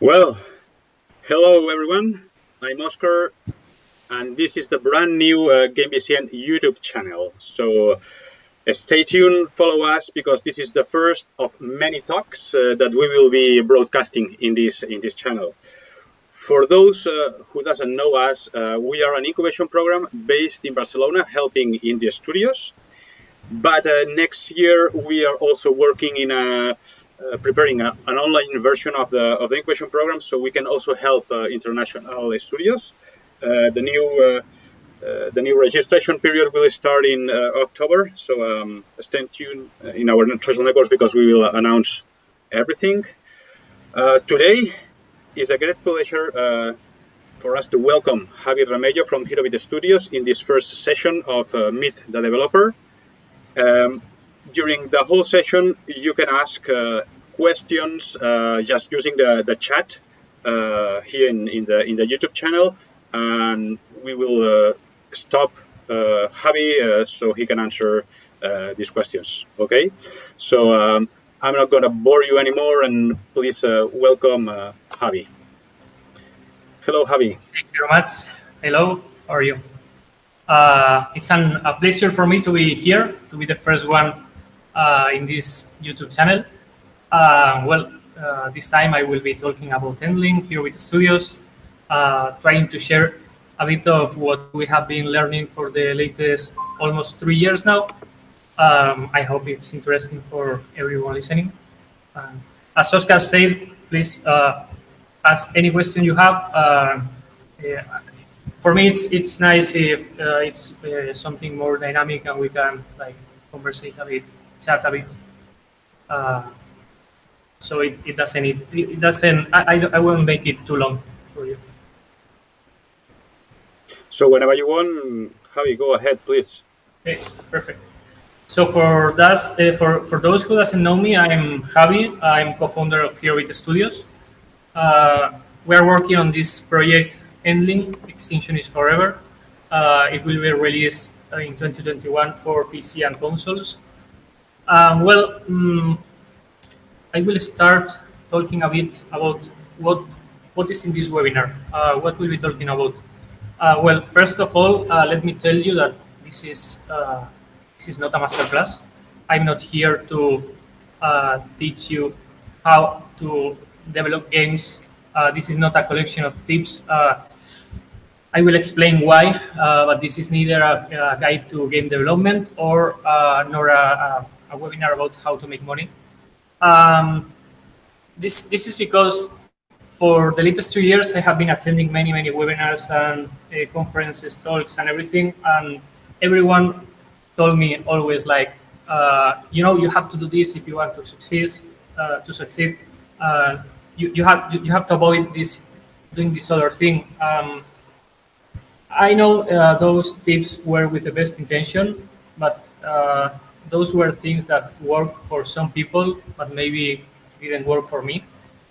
Well, hello everyone. I'm Oscar, and this is the brand new game.At YouTube channel. So stay tuned, follow us, because this is the first of many talks that we will be broadcasting in this channel. For those who doesn't know us, we are an incubation program based in Barcelona, helping indie studios. But next year we are also working in preparing an online version of the incubation program, so we can also help international studios. The new registration period will start in October, so stay tuned in our social networks because we will announce everything. Today is a great pleasure for us to welcome Javier Ramello from Herobeat Studios in this first session of Meet the Developer. During the whole session, you can ask questions just using the chat here in the YouTube channel, and we will stop Javi so he can answer these questions. Okay, so I'm not going to bore you anymore, and please welcome Javi. Hello, Javi. Thank you very much. Hello, how are you? It's a pleasure for me to be here, to be the first one in this YouTube channel. This time I will be talking about Endling here with the studios, trying to share a bit of what we have been learning for the latest almost 3 years now. I hope it's interesting for everyone listening. As Oscar said, please ask any question you have. For me, it's nice if it's something more dynamic and we can like conversate a bit, chat a bit. So it doesn't. I won't make it too long for you. So whenever you want, Javi, go ahead, please. Okay, perfect. So for those who doesn't know me, I'm Javi. I'm co-founder of Herobeat Studios. We're working on this project, Endling, Extinction is Forever. It will be released in 2021 for PC and consoles. I will start talking a bit about what is in this webinar. What we'll be talking about. First of all, let me tell you that this is not a masterclass. I'm not here to teach you how to develop games. This is not a collection of tips. I will explain why, but this is neither a guide to game development or nor a webinar about how to make money. This is because for the latest 2 years I have been attending many webinars and conferences, talks, and everything, and everyone told me always like, you have to do this if you want to succeed. You have to avoid doing this other thing. I know those tips were with the best intention, but those were things that work for some people, but maybe didn't work for me.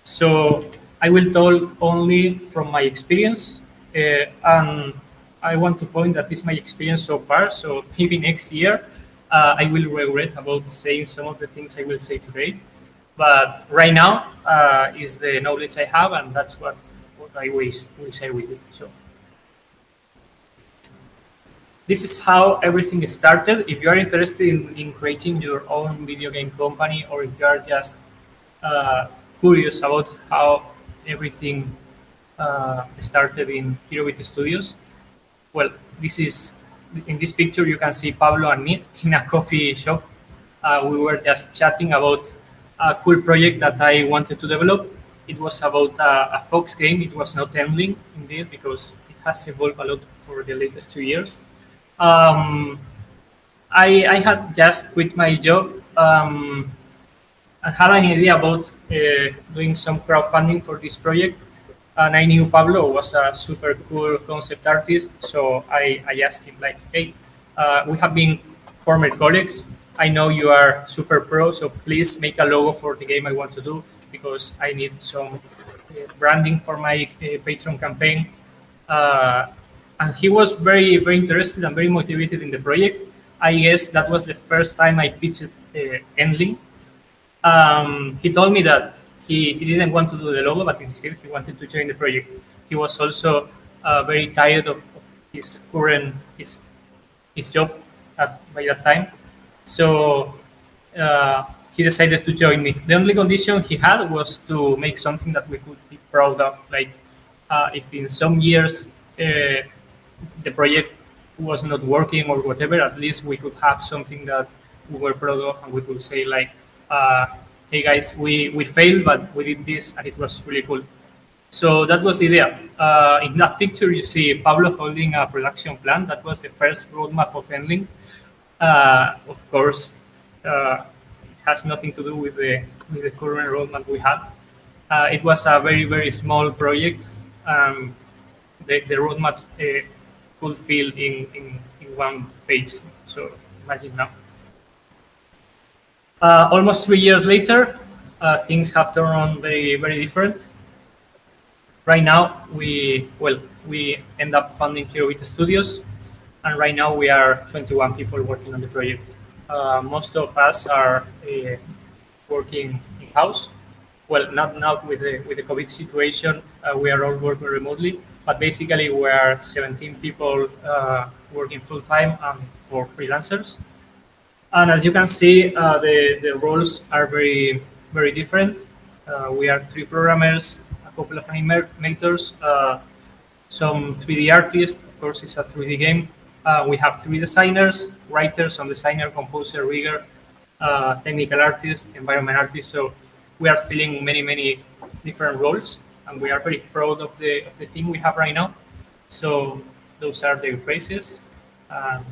So I will talk only from my experience, and I want to point that this is my experience so far. So maybe next year I will regret about saying some of the things I will say today. But right now is the knowledge I have, and that's what I will share with you. So this is how everything started. If you are interested in creating your own video game company, or if you are just curious about how everything started in Herobeat Studios, well, in this picture you can see Pablo and me in a coffee shop. We were just chatting about a cool project that I wanted to develop. It was about a Fox game. It was not Endling, indeed, because it has evolved a lot for the latest 2 years. I had just quit my job. I had an idea about doing some crowdfunding for this project, and I knew Pablo was a super cool concept artist, so I asked him like, hey, we have been former colleagues. I know you are super pro, so please make a logo for the game I want to do, because I need some branding for my Patreon campaign. And he was very interested and very motivated in the project. I guess that was the first time I pitched Endling. He told me that he didn't want to do the logo, but instead he wanted to join the project. He was also very tired of his current his job by that time. So he decided to join me. The only condition he had was to make something that we could be proud of. Like if in some years the project was not working or whatever, at least we could have something that we were proud of and we could say like, hey guys, we failed, but we did this and it was really cool. So that was the idea. In that picture, you see Pablo holding a production plan. That was the first roadmap of Endling. Of course, it has nothing to do with the current roadmap we have. It was a very small project. The roadmap could fill in one page. So imagine now. Almost 3 years later, things have turned on very different. Right now, we end up funding Herobeat Studios, and right now we are 21 people working on the project. Most of us are working in house. Well, not now with the COVID situation, we are all working remotely. But basically, we are 17 people working full time and 4 freelancers. And as you can see, the roles are very different. We are 3 programmers, a couple of animators, some 3D artists. Of course, it's a 3D game. We have 3 designers, writers, some designer, composer, rigger, technical artist, environment artist. So we are filling many different roles, and we are very proud of the team we have right now. So those are their faces. Um,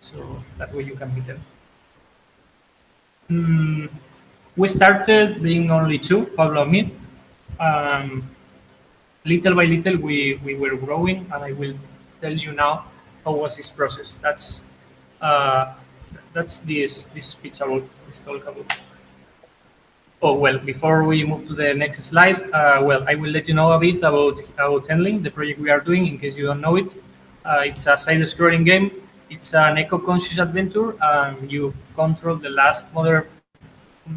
so that way you can meet them. Mm, we started being only 2, Pablo and me. Um, Little by little, we were growing, and I will tell you now how was this process. Uh, that's this speech about this talk about. Oh well, before we move to the next slide, well, I will let you know a bit about Endling, the project we are doing, in case you don't know it. It's a side-scrolling game. It's an eco-conscious adventure, and you control the last mother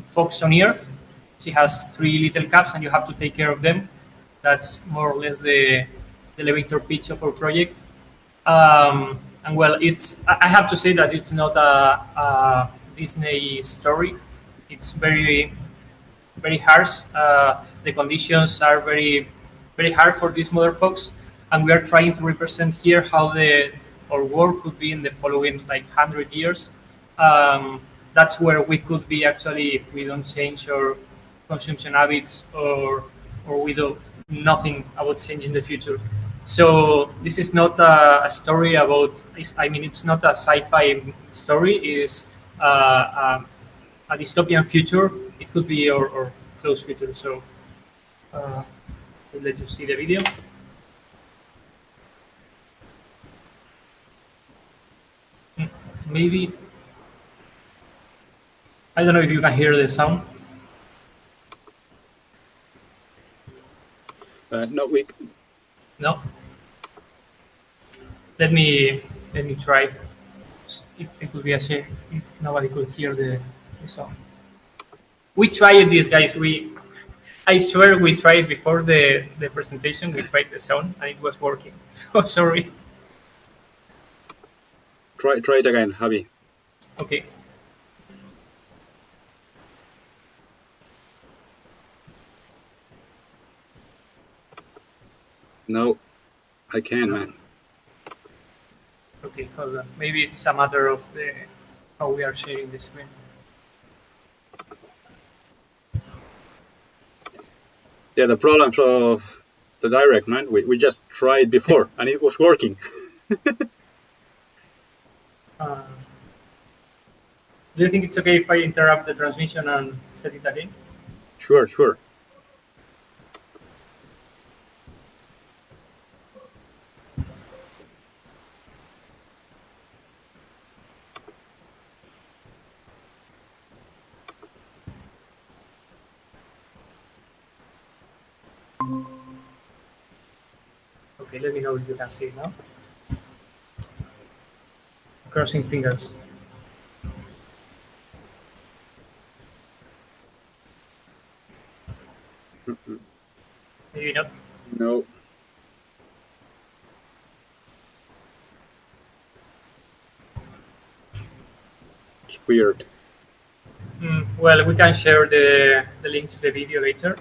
fox on Earth. She has 3 little cubs, and you have to take care of them. That's more or less the elevator pitch of our project. And well, I have to say that it's not a Disney story. It's very harsh. The conditions are very hard for these mother folks, and we are trying to represent here how our world could be in the following like 100 years. That's where we could be actually if we don't change our consumption habits or we do nothing about changing the future. So this is not a story about. I mean, it's not a sci-fi story. It is a dystopian future. It could be or close future. So I'll let you see the video. Maybe I don't know if you can hear the sound. No, we. No. Let me try. It could be a shame if nobody could hear the sound. We tried this, guys. I swear we tried before the presentation. We tried the sound and it was working. So sorry. Try it again, Javi. Okay. No, I can, man. Okay, hold on. Maybe it's a matter of how we are sharing the screen. Yeah, the problems of the direct, man. We just tried before and it was working. Uh, do you think it's okay if I interrupt the transmission and set it again? Sure. Okay, let me know if you can see it now. Crossing fingers. not? No. It's weird. Well, we can share the link to the video later.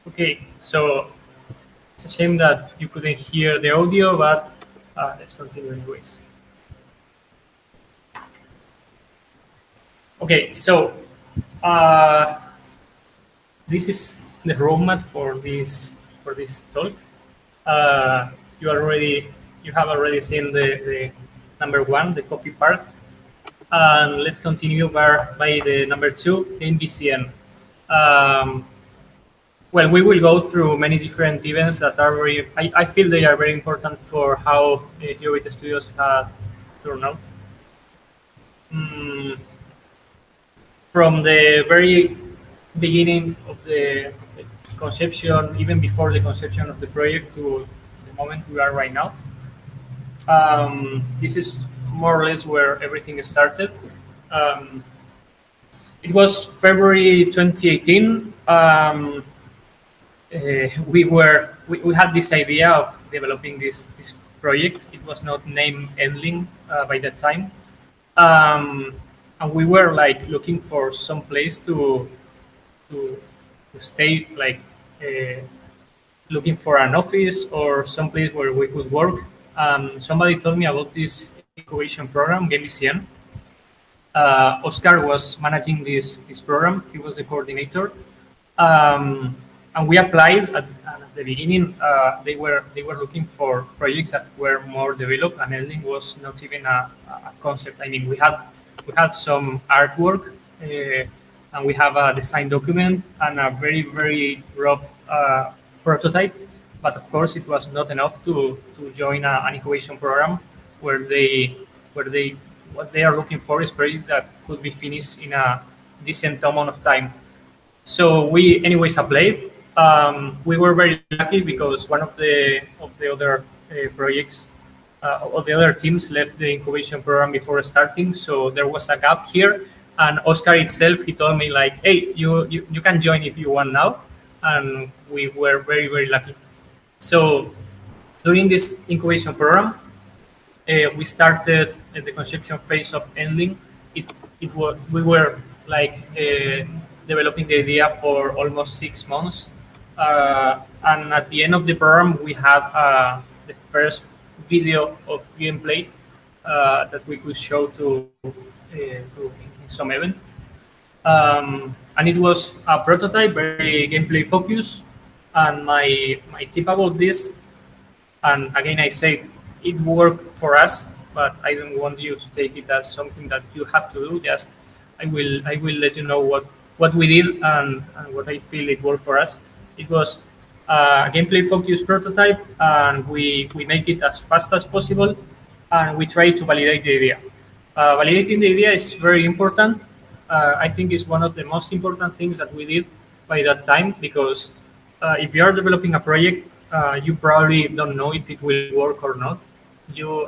Okay, so it's a shame that you couldn't hear the audio, but let's continue anyways. Okay, so uh, this is the roadmap for this talk. Uh, you already you have already seen the number one, the coffee part, and let's continue by the number two, the NBCN. Um, well, we will go through many different events that are very. I feel they are very important for how Herobeat Studios turned out. Mm, from the very beginning of the conception, even before the conception of the project, to the moment we are right now. This is more or less where everything started. Um, it was February 2018. We had this idea of developing this project. It was not named Endling by that time, um, and we were like looking for some place to, to stay, like uh, looking for an office or some place where we could work. Somebody told me about this incubation program, game.At. Oscar was managing this program. He was the coordinator, um, and we applied at the beginning. They were looking for projects that were more developed, and Endling was not even a concept. I mean, we had some artwork, and we have a design document and a very rough prototype. But of course, it was not enough to join an incubation program where they what they are looking for is projects that could be finished in a decent amount of time. So we, anyways, applied. We were very lucky because one of the other projects, or the other teams left the incubation program before starting. So there was a gap here. And Oscar itself, he told me like, "Hey, you can join if you want now," and we were very lucky. So during this incubation program, we started at the conception phase of Endling. It was we were like developing the idea for almost 6 months, and at the end of the program, we had the first video of gameplay that we could show to in some event. And it was a prototype, very gameplay focused. And my tip about this, and again, I say it worked for us, but I don't want you to take it as something that you have to do. Just I will let you know what we did and what I feel it worked for us. It was a gameplay focused prototype, and we make it as fast as possible, and we try to validate the idea. Validating the idea is very important. I think it's one of the most important things that we did by that time, because if you are developing a project, you probably don't know if it will work or not.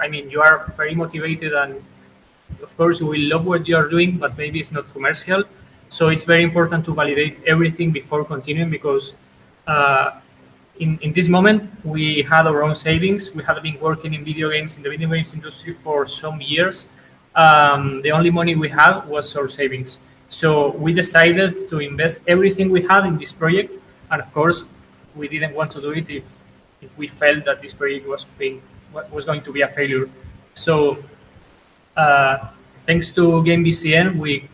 I mean, you are very motivated, and of course, you will love what you are doing, but maybe it's not commercial. So it's very important to validate everything before continuing, because uh, in this moment we had our own savings. We have been working in video games in the video games industry for some years. The only money we had was our savings. So we decided to invest everything we had in this project, and of course, we didn't want to do it if we felt that this project was going to be a failure. So uh, thanks to Game BCN, we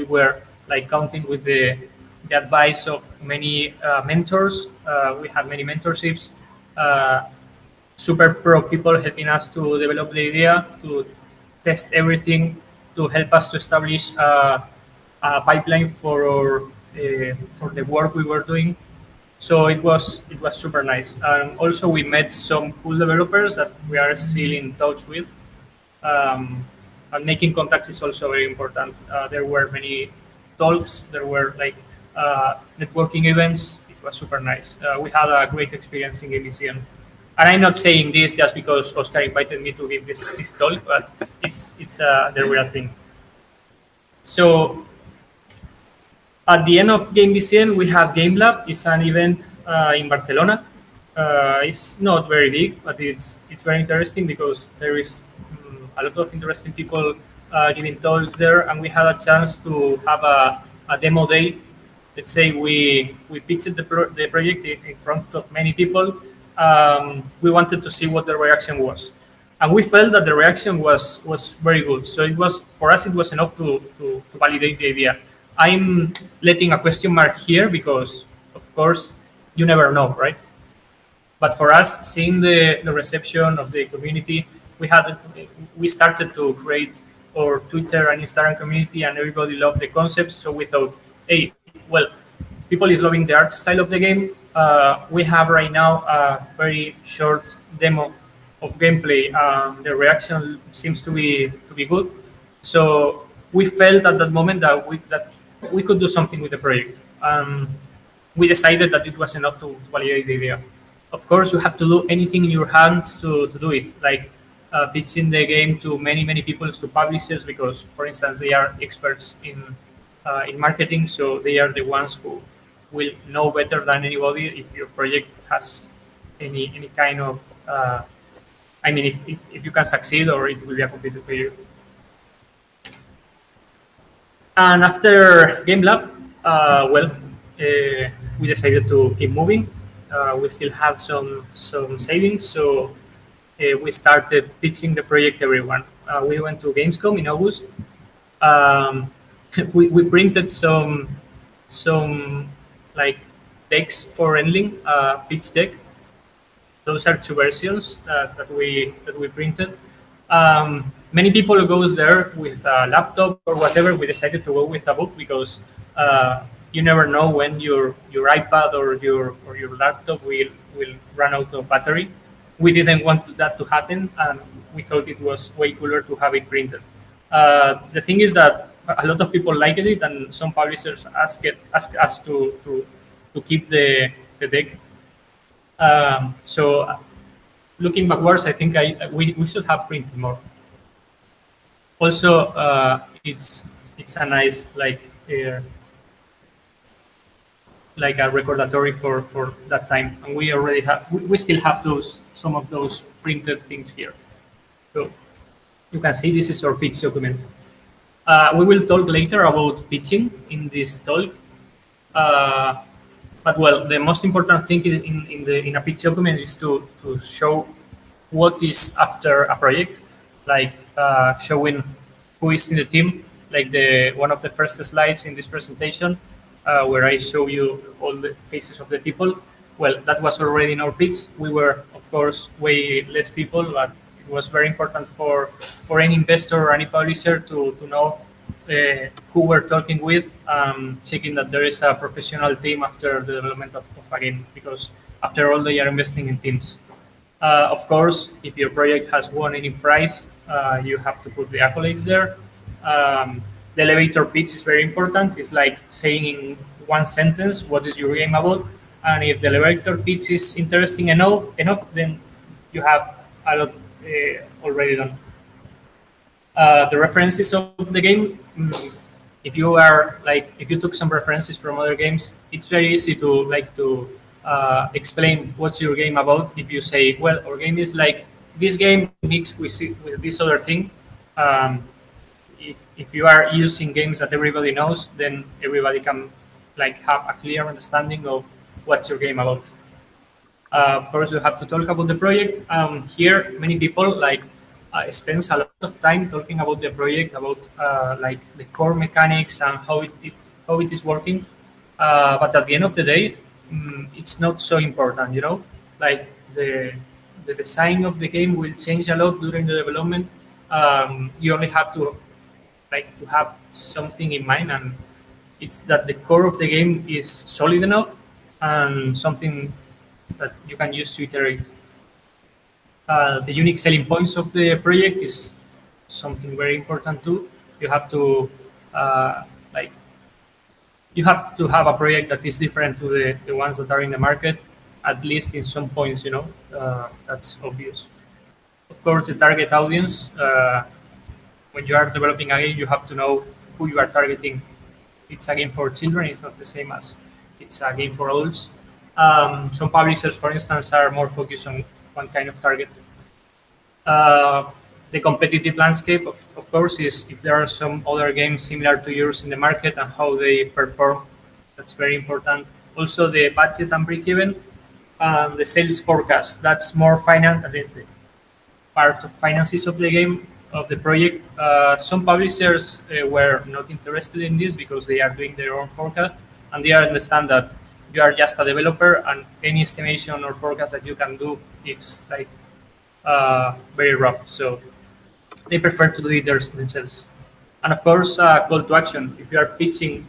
were like counting with the advice of many mentors. We had many mentorships, uh, super pro people helping us to develop the idea, to test everything to help us to establish a pipeline for the work we were doing. So it was super nice. And also we met some cool developers that we are still in touch with. Um, and making contacts is also very important. There were many talks. There were like networking events. It was super nice. We had a great experience in GameCN. And I'm not saying this just because Oscar invited me to give this talk, but it's the real thing. So at the end of Game VCN, we have Game Lab. It's an event in Barcelona. It's not very big, but it's very interesting because there is a lot of interesting people giving talks there, and we had a chance to have a demo day. Let's say we pitched the project in front of many people. We wanted to see what the reaction was, and we felt that the reaction was very good. So it was for us it was enough to validate the idea. I'm letting a question mark here because, of course, you never know, right? But for us, seeing the reception of the community, we started to create our Twitter and Instagram community, and everybody loved the concepts. So we thought, hey, well, people is loving the art style of the game. We have right now a very short demo of gameplay. The reaction seems to be good. So we felt at that moment that we could do something with the project. We decided that it was enough to validate the idea. Of course, you have to do anything in your hands to do it, like pitching the game to many people, to publishers, because, for instance, they are experts in marketing, so they are the ones who will know better than anybody if your project has any kind of. I mean, if you can succeed or it will be a complete failure. And after Game Lab, we decided to keep moving. We still have some savings, so we started pitching the project to everyone. We went to Gamescom in August. Um, we printed some like decks for Endling, pitch deck. Those are two versions that we printed. Many people goes there with a laptop or whatever. We decided to go with a book because you never know when your iPad or your laptop will run out of battery. We didn't want that to happen, and we thought it was way cooler to have it printed. The thing is that a lot of people liked it, and some publishers asked us to keep the deck. So looking backwards, I think we should have printed more. Also, it's a nice like a recordatory for that time, and we already have we still have some of those printed things here. So you can see this is our pitch document. We will talk later about pitching in this talk. Uh, but well, the most important thing in a pitch document is to show what is after a project, like showing who is in the team, like the one of the first slides in this presentation, where I show you all the faces of the people. Well, that was already in our pitch. We were, of course, way less people, but it was very important for any investor or any publisher to know who we're talking with, checking that there is a professional team after the development of a game, because after all, they are investing in teams. Of course, if your project has won any prize, you have to put the accolades there. The elevator pitch is very important. It's like saying in one sentence what is your game about, and if the elevator pitch is interesting enough, then you have a lot already done. The references of the game. If you took some references from other games, it's very easy to explain what's your game about. If you say, well, our game is like this game mixed with this other thing. If you are using games that everybody knows, then everybody can have a clear understanding of what's your game about. Of course, you have to talk about the project. Here, many people spends a lot of time talking about the project, about the core mechanics and how it is working. But at the end of the day, it's not so important. Like the design of the game will change a lot during the development. You only have to to have something in mind, and it's that the core of the game is solid enough and something that you can use to iterate. The unique selling points of the project is something very important too. You have to uh, like you have to have a project that is different to the ones that are in the market, at least in some points. That's obvious. Of course, the target audience. When you are developing a game, you have to know who you are targeting. It's a game for children. It's not the same as it's a game for adults. Some publishers, for instance, are more focused on one kind of target. Uh, the competitive landscape, of course, is if there are some other games similar to yours in the market and how they perform. That's very important. Also, the budget and break-even, the sales forecast. That's more finance, the part of finances of the game of the project. Some publishers were not interested in this because they are doing their own forecast and they understand that you are just a developer and any estimation or forecast that you can do it's very rough. So they prefer to do it themselves. And of course, call to action. If you are pitching,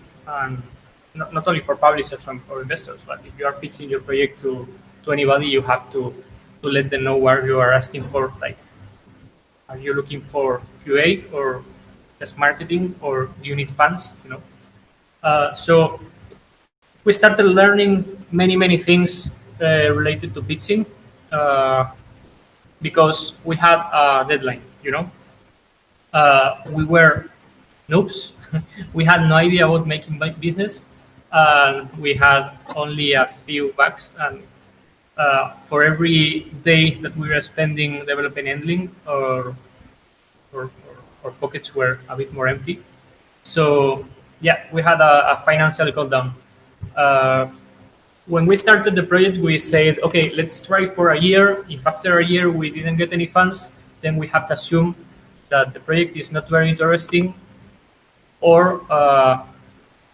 not only for publishers and for investors, but if you are pitching your project to anybody, you have to let them know what you are asking for. Like, are you looking for QA or just marketing, or do you need funds? So we started learning many things related to pitching because we had a deadline. We were noobs. We had no idea about making business, and we had only a few bucks. And for every day that we were spending developing Endling, or pockets were a bit more empty. So yeah, we had a financial cut down. Uh, when we started the project, we said, okay, let's try for a year. If after a year we didn't get any funds, then we have to assume that the project is not very interesting, or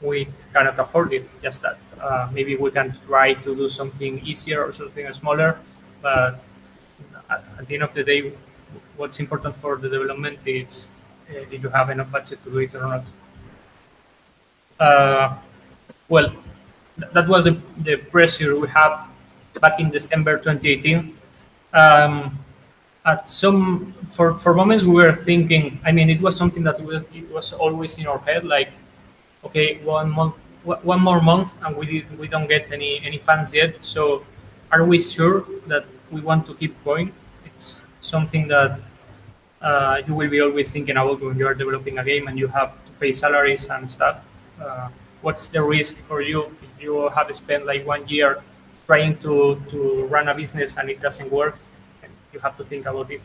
we cannot afford it. Just that maybe we can try to do something easier or something smaller. But at the end of the day, what's important for the development is if you have enough budget to do it or not. Uh, well, that was the pressure we had back in December 2018. At some for moments we were thinking. I mean, it was something that it was always in our head. Like, okay, one more month, and we don't get any funds yet. So, are we sure that we want to keep going? It's something that you will be always thinking about when you are developing a game and you have to pay salaries and stuff. What's the risk for you if you have spent like 1 year trying to run a business and it doesn't work? You have to think about it.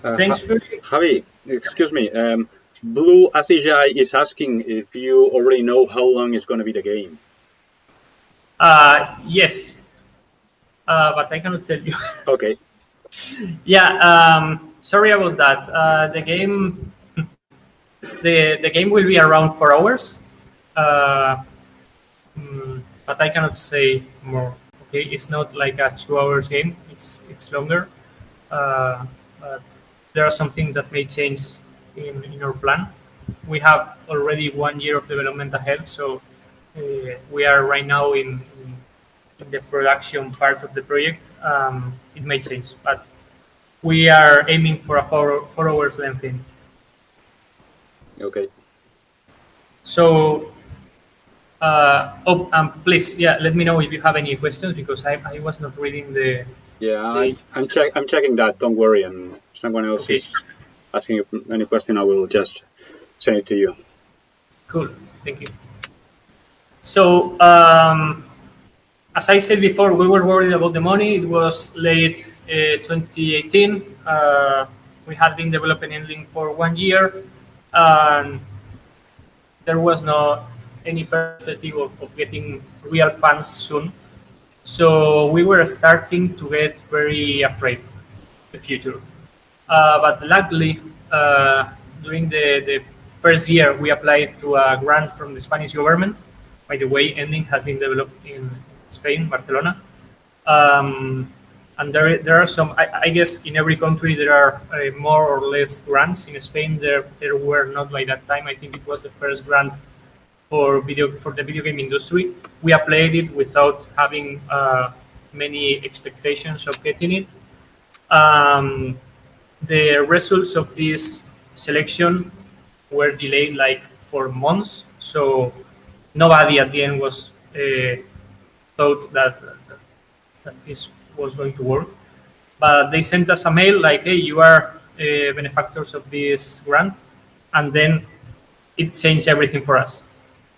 Thanks for Javi, excuse me. Blue Asijai is asking if you already know how long is going to be the game. yes, but I cannot tell you. Okay. Yeah, sorry about that. The game will be around 4 hours, uh, but I cannot say more. Okay, it's not like a 2 hours game. It's longer. But there are some things that may change in our plan. We have already 1 year of development ahead, so we are right now in the production part of the project. It may change, but we are aiming for a 4 hours length thing. Okay. So, please, yeah, let me know if you have any questions because I was not reading the. Yeah, I'm checking that. Don't worry. And if someone else Okay. is asking you any question, I will just send it to you. Cool, thank you. So, as I said before, we were worried about the money. It was late 2018. We had been developing Endling for 1 year, and there was no any perspective of getting real funds soon. So we were starting to get very afraid of the future. But luckily, during the first year, we applied to a grant from the Spanish government. By the way, Ending has been developed in Spain, Barcelona. Um, And there are some. I guess in every country there are more or less grants. In Spain, there were not by that time. I think it was the first grant for the video game industry. We applied it without having many expectations of getting it. Um, the results of this selection were delayed like for months, so nobody at the end was thought that this was going to work. But they sent us a mail like, "Hey, you are benefactors of this grant," and then it changed everything for us.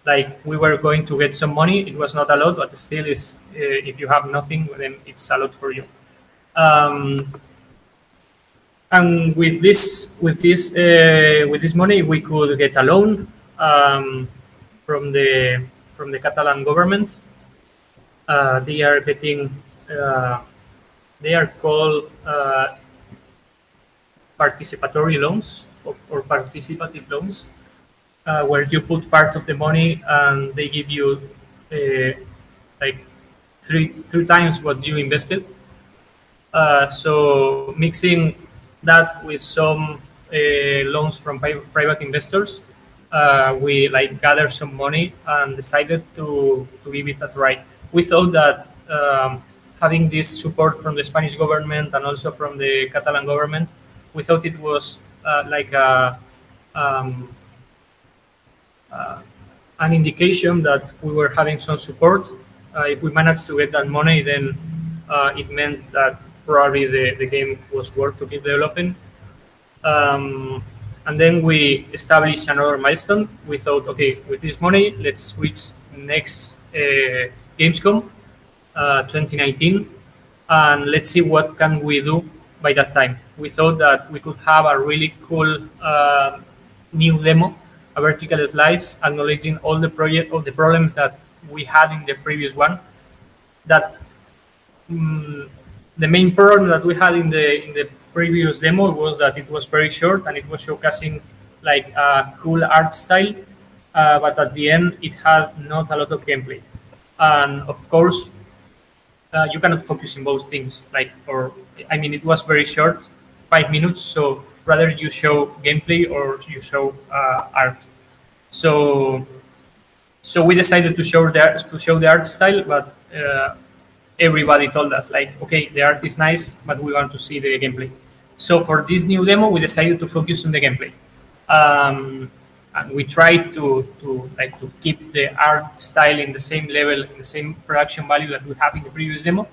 Like we were going to get some money. It was not a lot, but still, is if you have nothing, then it's a lot for you. Um, and with this money, we could get a loan from the Catalan government. They are getting. They are called participatory loans or participative loans, where you put part of the money and they give you like three times what you invested. So mixing that with some loans from private investors, we like gathered some money and decided to give it a try. We thought that having this support from the Spanish government and also from the Catalan government, we thought it was like um, an indication that we were having some support. If we managed to get that money, then it meant that probably the game was worth to keep developing. Um, and then we established another milestone. We thought, okay, with this money, let's reach next Gamescom 2019, and let's see what can we do by that time. We thought that we could have a really cool new demo, a vertical slice, acknowledging all the problems that we had in the previous one. That the main problem that we had in the previous demo was that it was very short and it was showcasing like a cool art style, but at the end it had not a lot of gameplay. And of course, you cannot focus in both things. Like, or I mean, it was very short, 5 minutes. So rather you show gameplay or you show art. So so we decided to show the art style, but everybody told us like, okay, the art is nice, but we want to see the gameplay. So for this new demo, we decided to focus on the gameplay. And we tried to keep the art style in the same level, in the same production value that we have in the previous demo.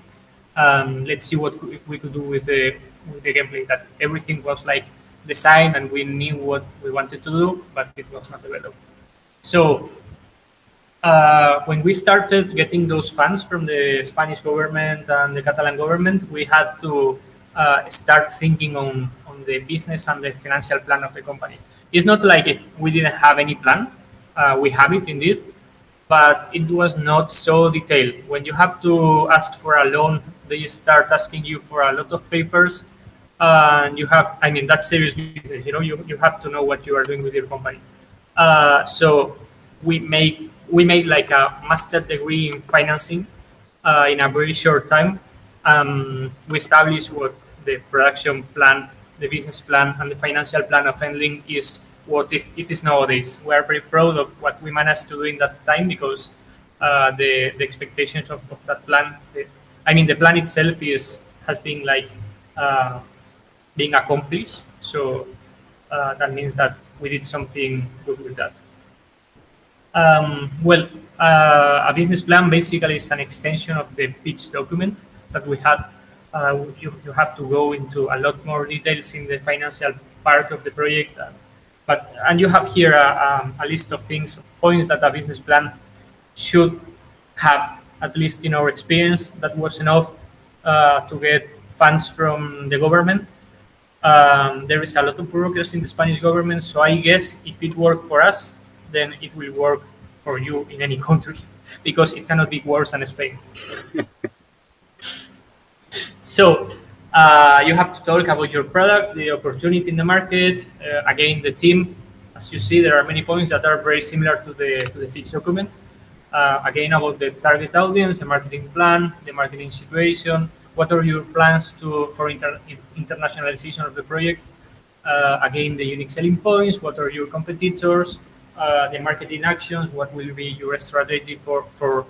Let's see what we could do with the gameplay. That everything was like designed and we knew what we wanted to do, but it was not developed. So when we started getting those funds from the Spanish government and the Catalan government, we had to start thinking on the business and the financial plan of the company. It's not like we didn't have any plan. We have it indeed, but it was not so detailed. When you have to ask for a loan, they start asking you for a lot of papers. And you have, I mean, that's serious business. You have to know what you are doing with your company. So we made like a master degree in financing in a very short time. We established what the production plan, the business plan, and the financial plan of Endling is what it is nowadays. We are very proud of what we managed to do in that time because the expectations of that plan, I mean, the plan itself has been like being accomplished. So that means that we did something good with that. Well, a business plan basically is an extension of the pitch document that we had. You have to go into a lot more details in the financial part of the project, and you have here a list of things, points that a business plan should have. At least in our experience, that was enough to get funds from the government. There is a lot of bureaucracy in the Spanish government, so I guess if it worked for us, then it will work for you in any country because it cannot be worse than Spain. So you have to talk about your product, the opportunity in the market. Again, the team. As you see, there are many points that are very similar to the pitch document. Again, about the target audience, the marketing plan, the marketing situation, what are your plans for internationalization of the project? Again, the unique selling points, what are your competitors, the marketing actions, what will be your strategy for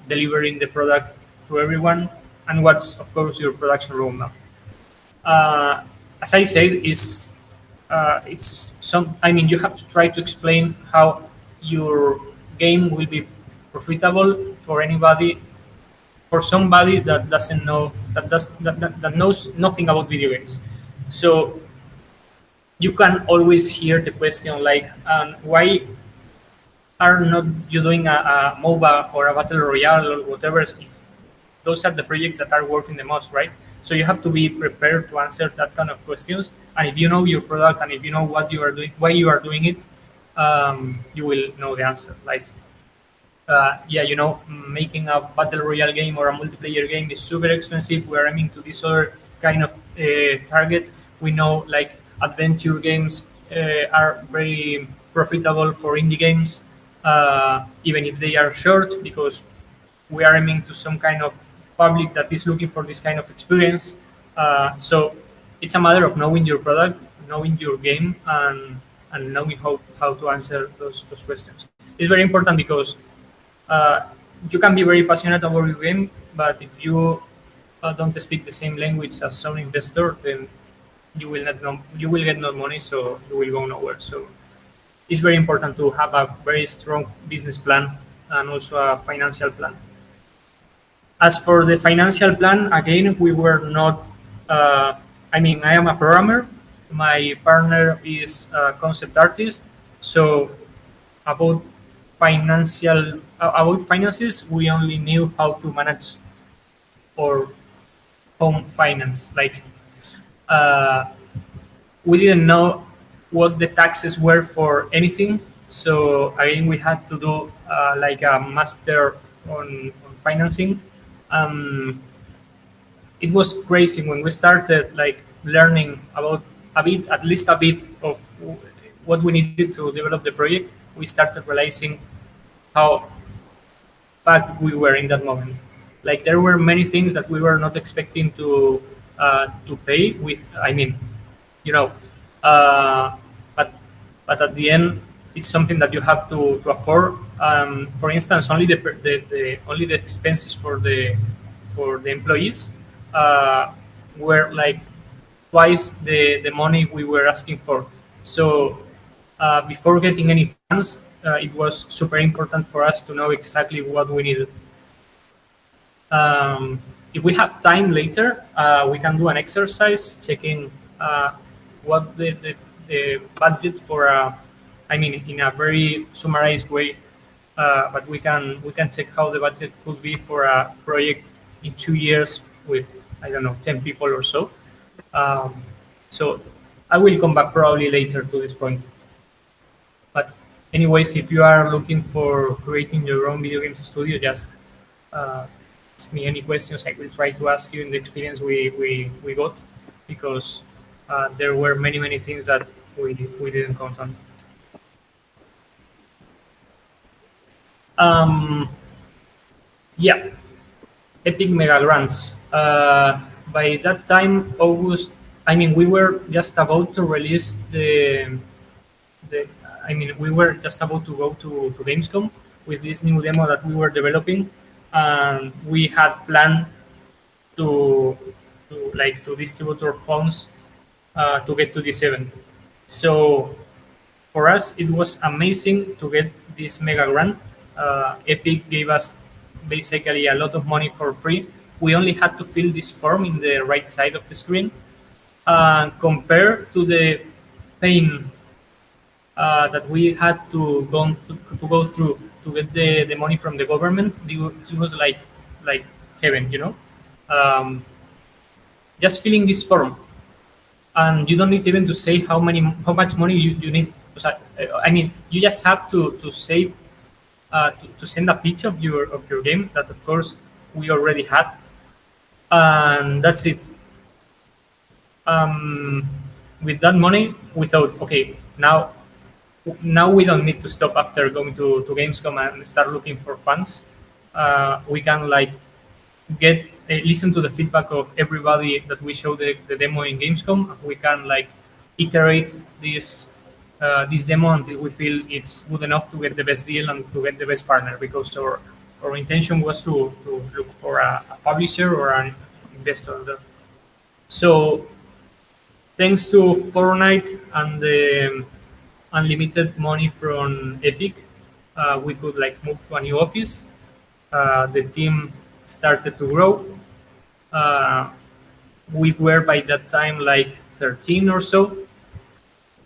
delivering the product to everyone, and what's, of course, your production roadmap. Uh, as I said, it's some. I mean, you have to try to explain how your game will be profitable for anybody, for somebody that doesn't know that knows nothing about video games. So you can always hear the question like, why are not you doing a MOBA or a battle royale or whatever? If those are the projects that are working the most, right? So you have to be prepared to answer that kind of questions. And if you know your product and if you know what you are doing, why you are doing it, you will know the answer. Like, yeah, making a battle royale game or a multiplayer game is super expensive. We're aiming to this other kind of target. We know like adventure games are very profitable for indie games, even if they are short, because we are aiming to some kind of public that is looking for this kind of experience. So it's a matter of knowing your product, knowing your game, and knowing how to answer those questions. It's very important because uh, you can be very passionate about your game, but if you don't speak the same language as some investor, then you will get no money, so you will go nowhere. So it's very important to have a very strong business plan and also a financial plan. As for the financial plan, again, we were not. I mean, I am a programmer. My partner is a concept artist. So about about finances, we only knew how to manage our home finance. Like uh, we didn't know what the taxes were for anything. So again, we had to do like a master on financing. Um, it was crazy when we started like learning about a bit, at least a bit of what we needed to develop the project. We started realizing how bad we were in that moment. Like there were many things that we were not expecting to pay with. I mean, you know, uh, but at the end, it's something that you have to afford. For instance, only the expenses for the employees uh, were like twice the money we were asking for. So before getting any funds, it was super important for us to know exactly what we needed. If we have time later, we can do an exercise checking what the budget for a, I mean, in a very summarized way, but we can check how the budget could be for a project in 2 years with, I don't know, 10 people or so. Um, so I will come back probably later to this point. But anyways, if you are looking for creating your own video games studio, just uh, ask me any questions. I will try to ask you in the experience we got, because there were many things that we didn't count on. Um, yeah, epic mega grants. By that time, August. I mean, we were just about to release the. I mean, we were just about to go to Gamescom with this new demo that we were developing, and we had planned to to distribute our funds to get to this event. So for us, it was amazing to get this mega grant. Epic gave us basically a lot of money for free. We only had to fill this form in the right side of the screen. Compared to the pain that we had to go through to get the money from the government, it was like heaven, Um, just filling this form, and you don't need even to say how much money you need. I mean, you just have to save to send a picture of your game that of course we already had, and that's it. Um, with that money, without okay, now we don't need to stop after going to Gamescom and start looking for funds. We can like get listen to the feedback of everybody that we show the demo in Gamescom. We can like iterate this demo until we feel it's good enough to get the best deal and to get the best partner, because our intention was to look for a publisher or an investor there. So thanks to Fortnite and the unlimited money from Epic, we could like move to a new office. The team started to grow. Uh, we were by that time like 13 or so,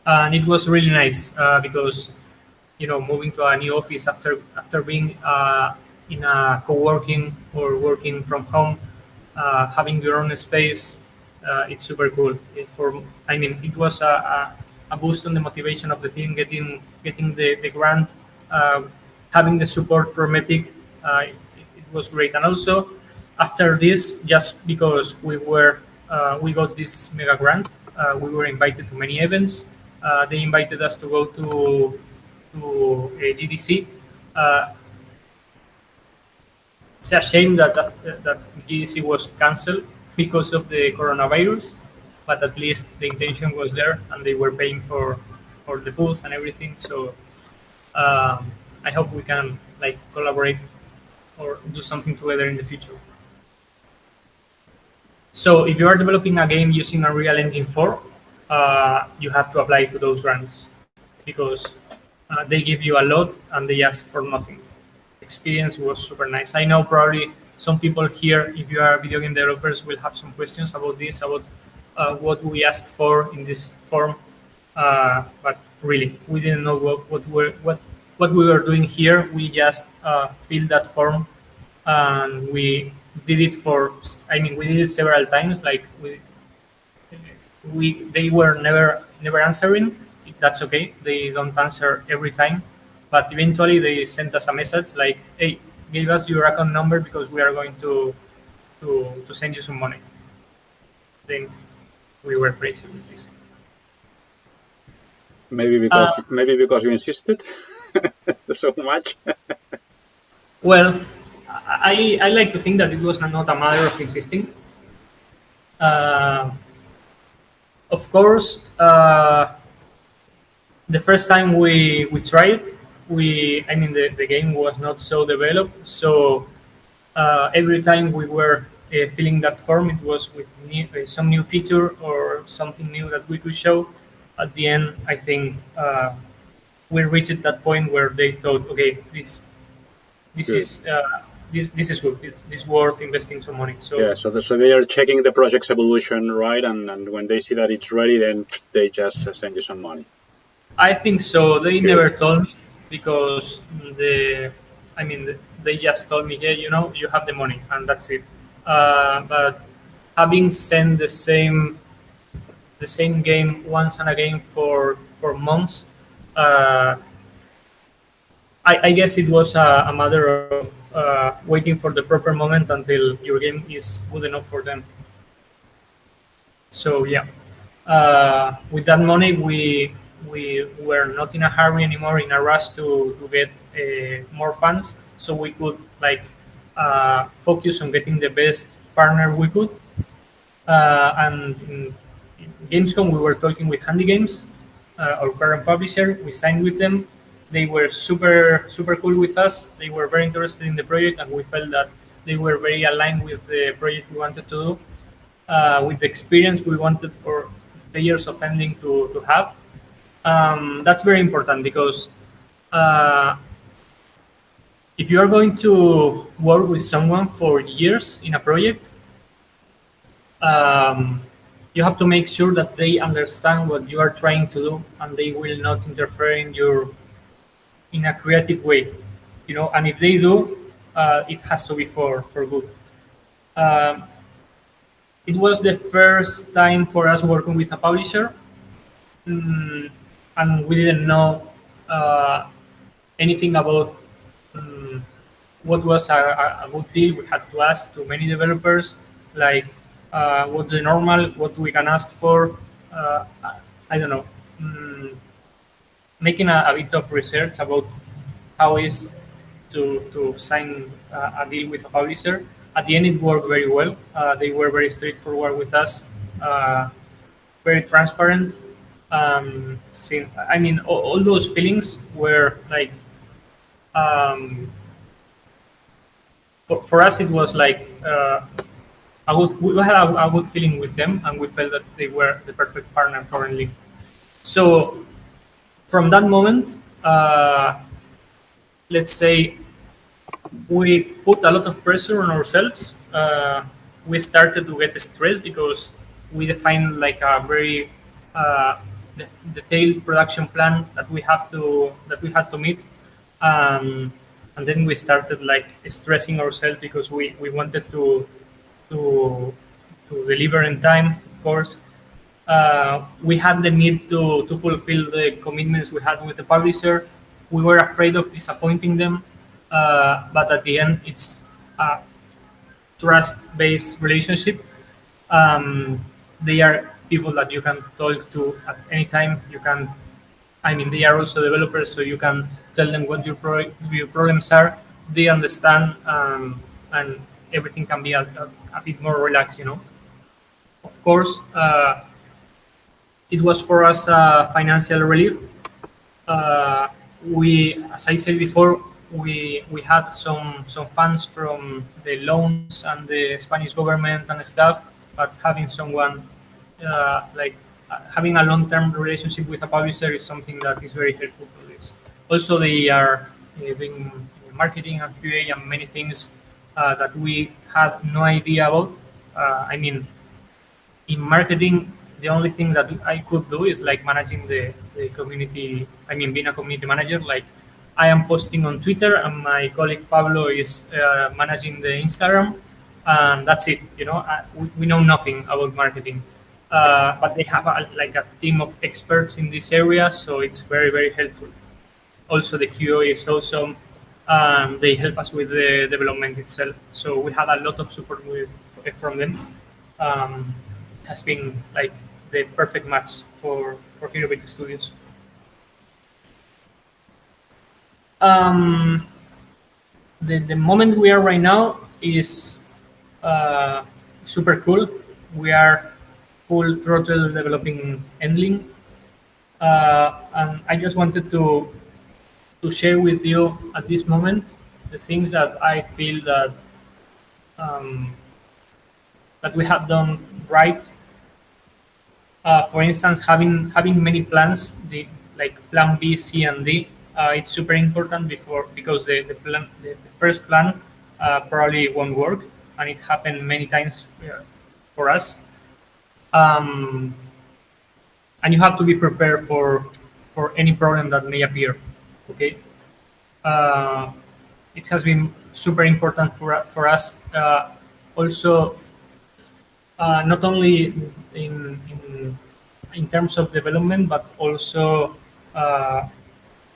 and it was really nice because moving to a new office after being in a co-working or working from home, having your own space, it's super cool. It was a boost on the motivation of the team, getting the grant, uh, having the support from Epic. It was great, and also after this, just because we got this mega grant, we were invited to many events. They invited us to go to a GDC. Uh, it's a shame that GDC was cancelled because of the coronavirus, but at least the intention was there, and they were paying for the booth and everything. So I hope we can like collaborate or do something together in the future. So if you are developing a game using Unreal Engine 4, you have to apply to those grants because they give you a lot and they ask for nothing. Experience was super nice. I know probably some people here, if you are video game developers, will have some questions about this, about what we asked for in this form. But really, we didn't know what we were doing here. We just filled that form, and we did it we did it several times. Like they were never answering. That's okay. They don't answer every time, but eventually they sent us a message like, "Hey, give us your account number because we are going to send you some money." Then we were crazy with this. Maybe because you insisted so much. Well, I like to think that it was not a matter of insisting. Uh, of course, the first time we tried it, the game was not so developed. So every time we were filling that form, it was with some new feature or something new that we could show. At the end, I think we reached that point where they thought, okay, this Good. is this is good. This worth investing some money. So Yeah, so they are checking the project's evolution, right? And when they see that it's ready, then they just send you some money. I think so. They Good. never told me because they just told me, yeah, you have the money and that's it. But having sent the same game once and again for months, uh, I guess it was a matter of waiting for the proper moment until your game is good enough for them. So yeah, with that money, we were not in a hurry anymore, in a rush to get more funds, so we could like focus on getting the best partner we could. And in Gamescom, we were talking with Handy Games, our current publisher. We signed with them. They were super cool with us. They were very interested in the project, and we felt that they were very aligned with the project we wanted to do, with the experience we wanted for players of Endling to have. That's very important because uh, if you are going to work with someone for years in a project, um, you have to make sure that they understand what you are trying to do and they will not interfere in a creative way. And if they do, it has to be for good. Um, it was the first time for us working with a publisher, mm, and we didn't know uh, anything about um, what was a good deal. We had to ask to many developers, like what's the normal, what we can ask for. I don't know. Making a bit of research about how is to sign a deal with a publisher. At the end, it worked very well. They were very straightforward with us, very transparent. I mean, all those feelings were like, um, for us, it was like we had a good feeling with them, and we felt that they were the perfect partner currently. So from that moment, let's say we put a lot of pressure on ourselves. We started to get stressed because we defined like a very uh, detailed production plan that we had to meet, um, and then we started like stressing ourselves because we wanted to to deliver in time, of course. We had the need to fulfill the commitments we had with the publisher. We were afraid of disappointing them, but at the end, it's a trust-based relationship. Um, they are people that you can talk to at any time. You can, I mean, they are also developers, so you can tell them what your problems are. They understand, and everything can be a bit more relaxed. Of course, it was for us a financial relief. uh, as I said before, we had some funds from the loans and the Spanish government and stuff, but having someone having a long-term relationship with a publisher is something that is very helpful for this. Also, they are doing marketing and QA and many things that we had no idea about. I mean, in marketing, the only thing that I could do is like managing the community. I mean, being a community manager, like I am posting on Twitter, and my colleague Pablo is managing the Instagram, and that's it. We know nothing about marketing, but they have like a team of experts in this area, so it's very very helpful. Also, the QA is awesome. They help us with the development itself, so we had a lot of support from them. Um, has been like the perfect match for Herobeat Studios. Um, the moment we are right now is uh, super cool. We are full throttle developing Endling, and I just wanted to share with you at this moment the things that I feel um, that we have done right. For instance, having many plans, like plan B, C, and D, it's super important because the first plan probably won't work, and it happened many times for us. Um, and you have to be prepared for any problem that may appear. Okay, uh, it has been super important for us. Also, not only in terms of development, but also uh,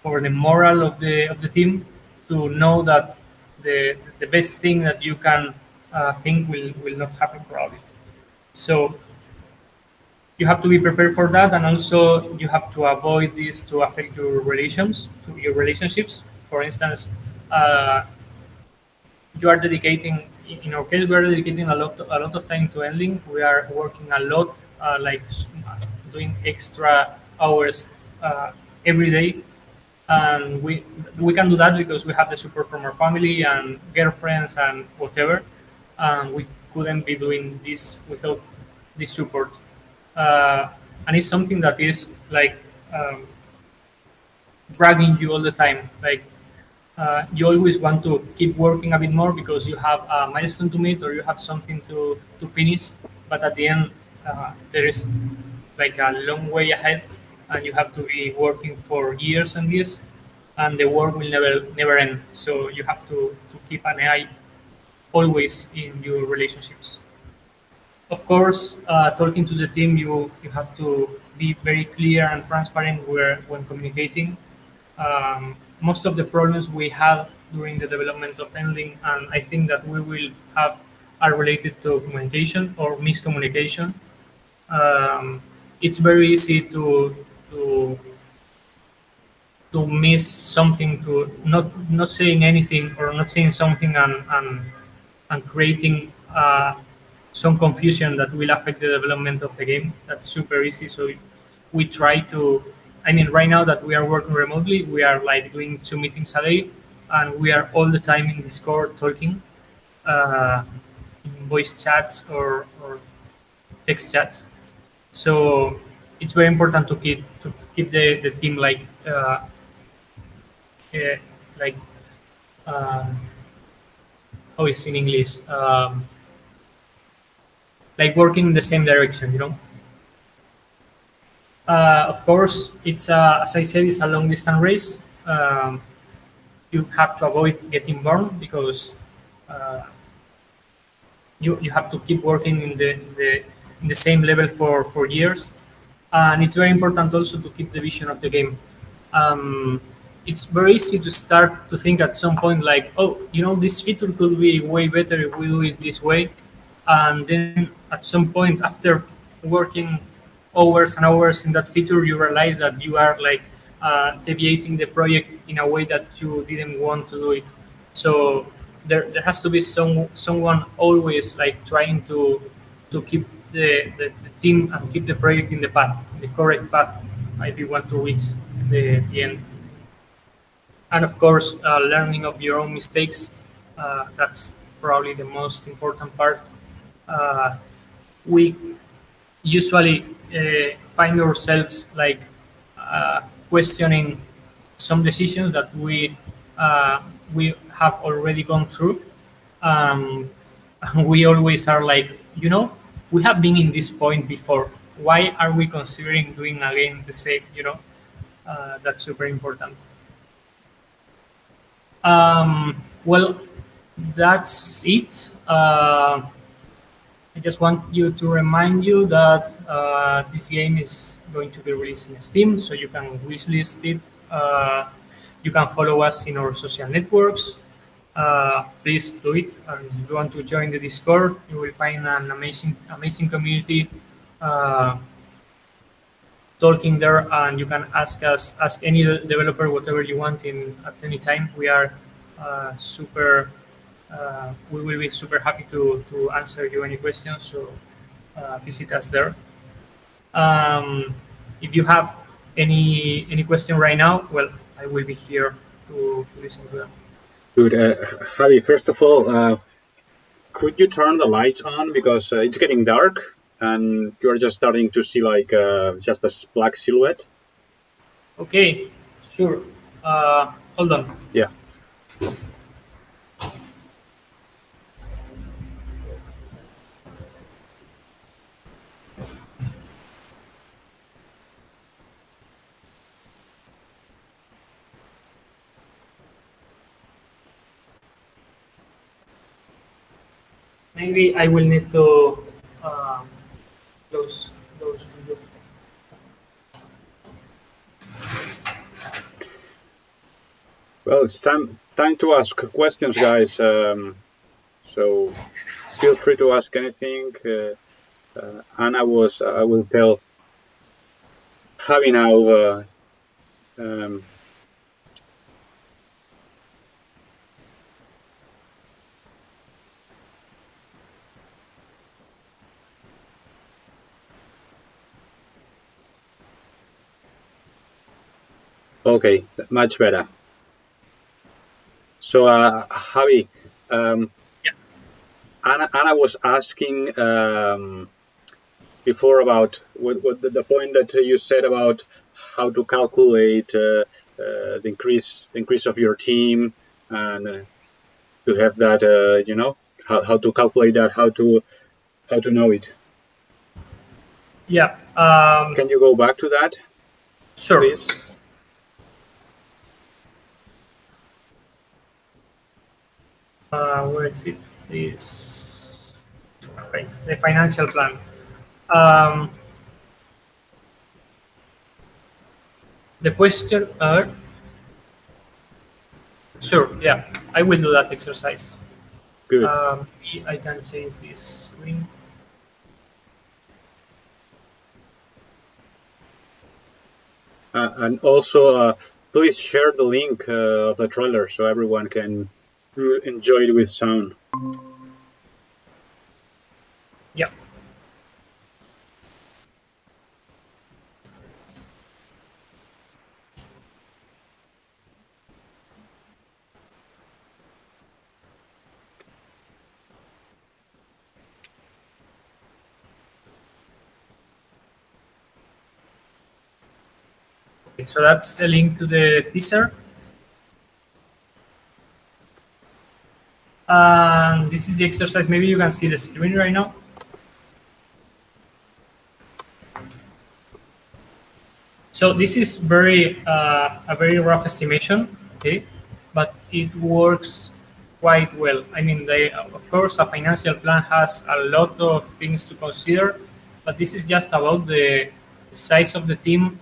for the moral of the team to know that the best thing that you can think will not happen probably. So you have to be prepared for that, and also you have to avoid this to affect your relationships. For instance, uh, you are dedicating in our case we are dedicating a lot of time to Endling. We are working a lot, doing extra hours every day, and we can do that because we have the support from our family and girlfriends and whatever, and we couldn't be doing this without this support. And it's something that is like um, dragging you all the time. Like you always want to keep working a bit more because you have a milestone to meet or you have something to finish. But at the end, there is like a long way ahead, and you have to be working for years and years, and the work will never end. So you have to keep an eye always in your relationships. Of course, talking to the team, you have to be very clear and transparent when communicating. Most of the problems we had during the development of Endling, and I think that we will have, are related to communication or miscommunication. It's very easy to to miss something, to not saying anything or not saying something, and and creating some confusion that will affect the development of the game. That's super easy. So we try to. I mean, right now that we are working remotely, we are like doing 2 meetings a day, and we are all the time in Discord talking, uh, in voice chats or text chats. So it's very important to keep the team uh, like um, how is in English, like working in the same direction. Of course, it's as I said, it's a long distance race. You have to avoid getting burned because uh, you have to keep working in the same level for years, and it's very important also to keep the vision of the game. um, it's very easy to start to think at some point like, oh, this feature could be way better if we do it this way, and then at some point after working hours and hours in that feature, you realize that you are like deviating the project in a way that you didn't want to do it. So there has to be someone always like trying to keep the team and keep the project in the correct path if you want to reach the end. And of course, learning of your own mistakes. That's probably the most important part. Uh, we usually find ourselves like questioning some decisions that we have already gone through. Um, we always are like, we have been in this point before. Why are we considering doing again the same? That's super important. Well, that's it. I just want you to remind you that this game is going to be released in Steam, so you can wishlist it. You can follow us in our social networks. Please do it. And if you want to join the Discord, you will find an amazing community uh, talking there, and you can ask any developer whatever you want in at any time. We are super. We will be super happy to answer you any questions. So visit us there. Um, if you have any question right now, well, I will be here to listen to them. Good. Javi, first of all, could you turn the lights on because it's getting dark and you're just starting to see like just a black silhouette? Okay, sure. Hold on. Yeah. Maybe I will need to uh, close those windows. Well, it's time to ask questions, guys. So feel free to ask anything. And I will tell Javi now. Um, okay, much better. So, Javi, Yeah. Anna was asking before about what the point that you said about how to calculate the increase of your team and to have that, how to calculate that, how to know it. Yeah. Can you go back to that, Sure. please? Where is it? Is right. The financial plan. Um, the question. Sure. Yeah, I will do that exercise. Good. I can change this screen. And also, please share the link of the trailer so everyone can enjoy it with sound. Yeah. Okay, so that's the link to the teaser. And this is the exercise. Maybe you can see the screen right now. So this is very a very rough estimation, okay, but it works quite well. I mean, of course, a financial plan has a lot of things to consider, but this is just about the size of the team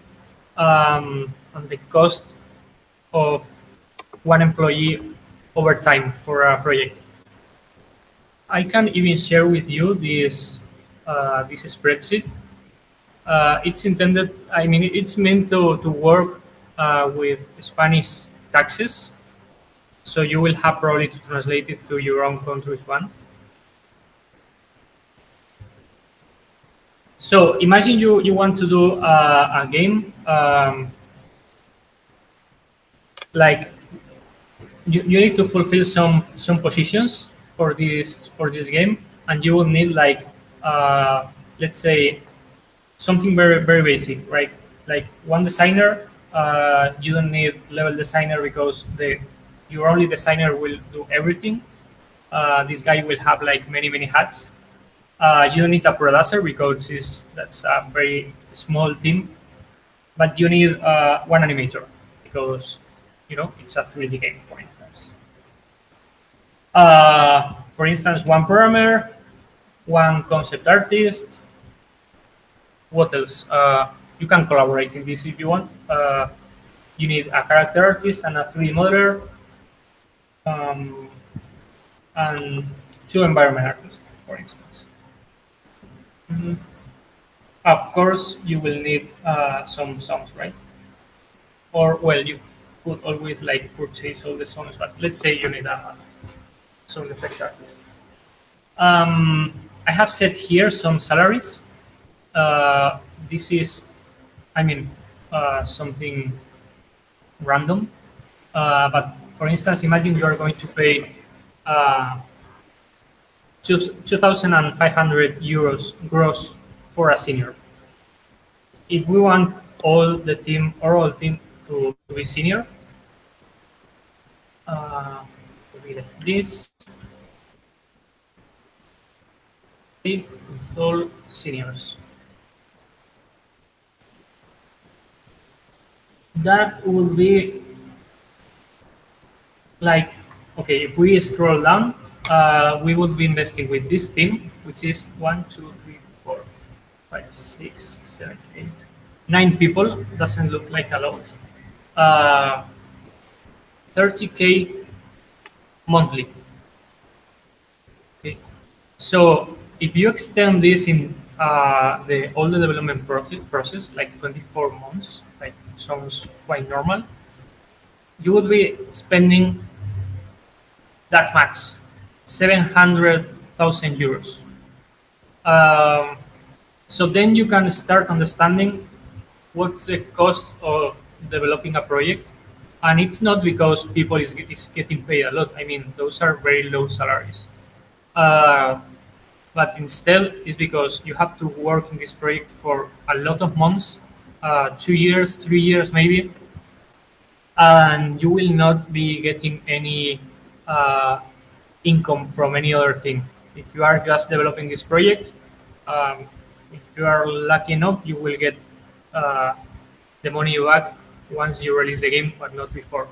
and the cost of one employee over time for a project. I can even share with you this spreadsheet. It's intended. I mean, it's meant to work with Spanish taxes, so you will have probably to translate it to your own country's one. So imagine you want to do a game like you need to fulfill some positions for this game, and you will need like let's say something very basic, right? Like one designer, you don't need level designer because the your only designer will do everything. This guy will have like many hats. You don't need a producer because that's a very small team, but you need one animator because it's a 3D game, for instance. For instance, one programmer, one concept artist. What else? You can collaborate in this if you want. You need a character artist and a 3D modeler, um, and two environment artists, for instance. Mhm. Of course, you will need some songs, right? Or well, you could always like purchase all the songs, but let's say you need a sound effect artist. Um, I have set here some salaries. Uh, this is, I mean, something random. But for instance, imagine you are going to pay uh, 2,500 euros gross for a senior. If we want all the team or all team to be senior, to be like this, with all seniors. That would be like, okay, if we scroll down, we would be investing with this team, which is 1, 2, 3, 4, 5, 6, 7, 8, 9 people. Doesn't look like a lot. Uh, 30K monthly. Okay. So if you extend this in the all the development process, like 24 months, like sounds quite normal, you would be spending that max, 700,000 euros. Um, so then you can start understanding what's the cost of developing a project. And it's not because people is getting paid a lot. I mean, those are very low salaries. Uh, but instead, it's because you have to work in this project for a lot of months, 2 years, 3 years maybe, and you will not be getting any uh, income from any other thing. If you are just developing this project, um, if you are lucky enough, you will get uh, the money back once you release the game, but not before.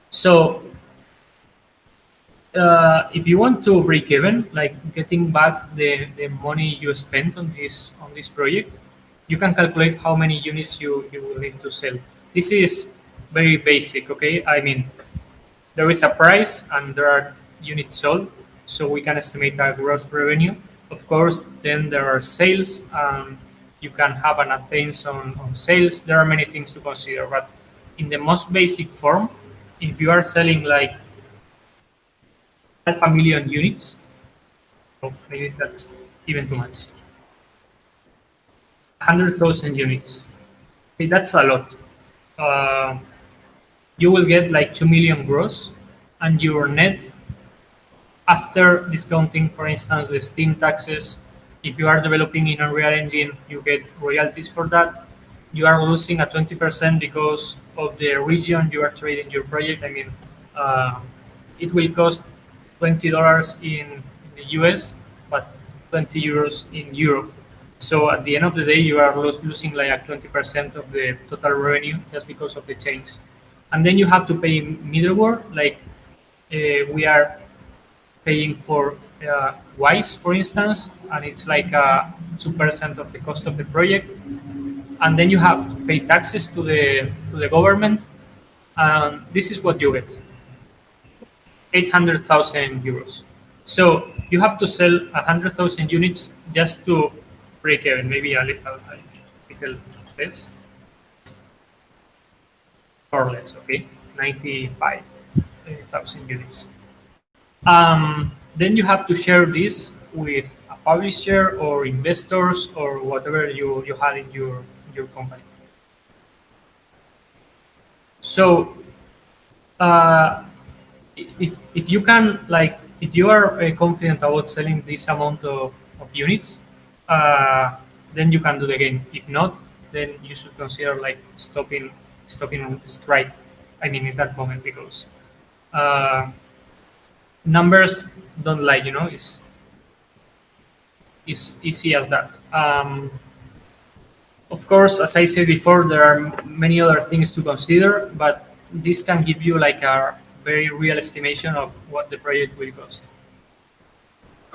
So, if you want to break even, like getting back the money you spent on this project, you can calculate how many units you will need to sell. This is very basic, okay? I mean, there is a price and there are units sold, so we can estimate a gross revenue. Of course, then there are sales. You can have an advance on sales. There are many things to consider, but in the most basic form, if you are selling like half a million units, Oh, maybe that's even too much. 100,000 units. Okay, that's a lot. Uh, you will get like 2 million gross, and your net after discounting, for instance, the Steam taxes. If you are developing in Unreal Engine, you get royalties for that. You are losing a 20% because of the region you are trading your project. I mean, uh, it will cost $20 in the US, but 20 euros in Europe. So at the end of the day, you are losing like a 20% of the total revenue just because of the change. And then you have to pay middleware, like we are paying for Wise, for instance, and it's like 2% of the cost of the project. And then you have to pay taxes to the government, and this is what you get: 800,000 euros. So you have to sell 100,000 units just to break even, maybe a little less or less. Okay, 95,000 units. Then you have to share this with a publisher or investors or whatever you had in your company. So uh, if you can like if you are confident about selling this amount of units, uh, then you can do the game. If not, then you should consider like stopping strike. I mean, in that moment, because uh, numbers don't lie. It's easy as that. Of course, as I said before, there are many other things to consider, but this can give you like a very real estimation of what the project will cost.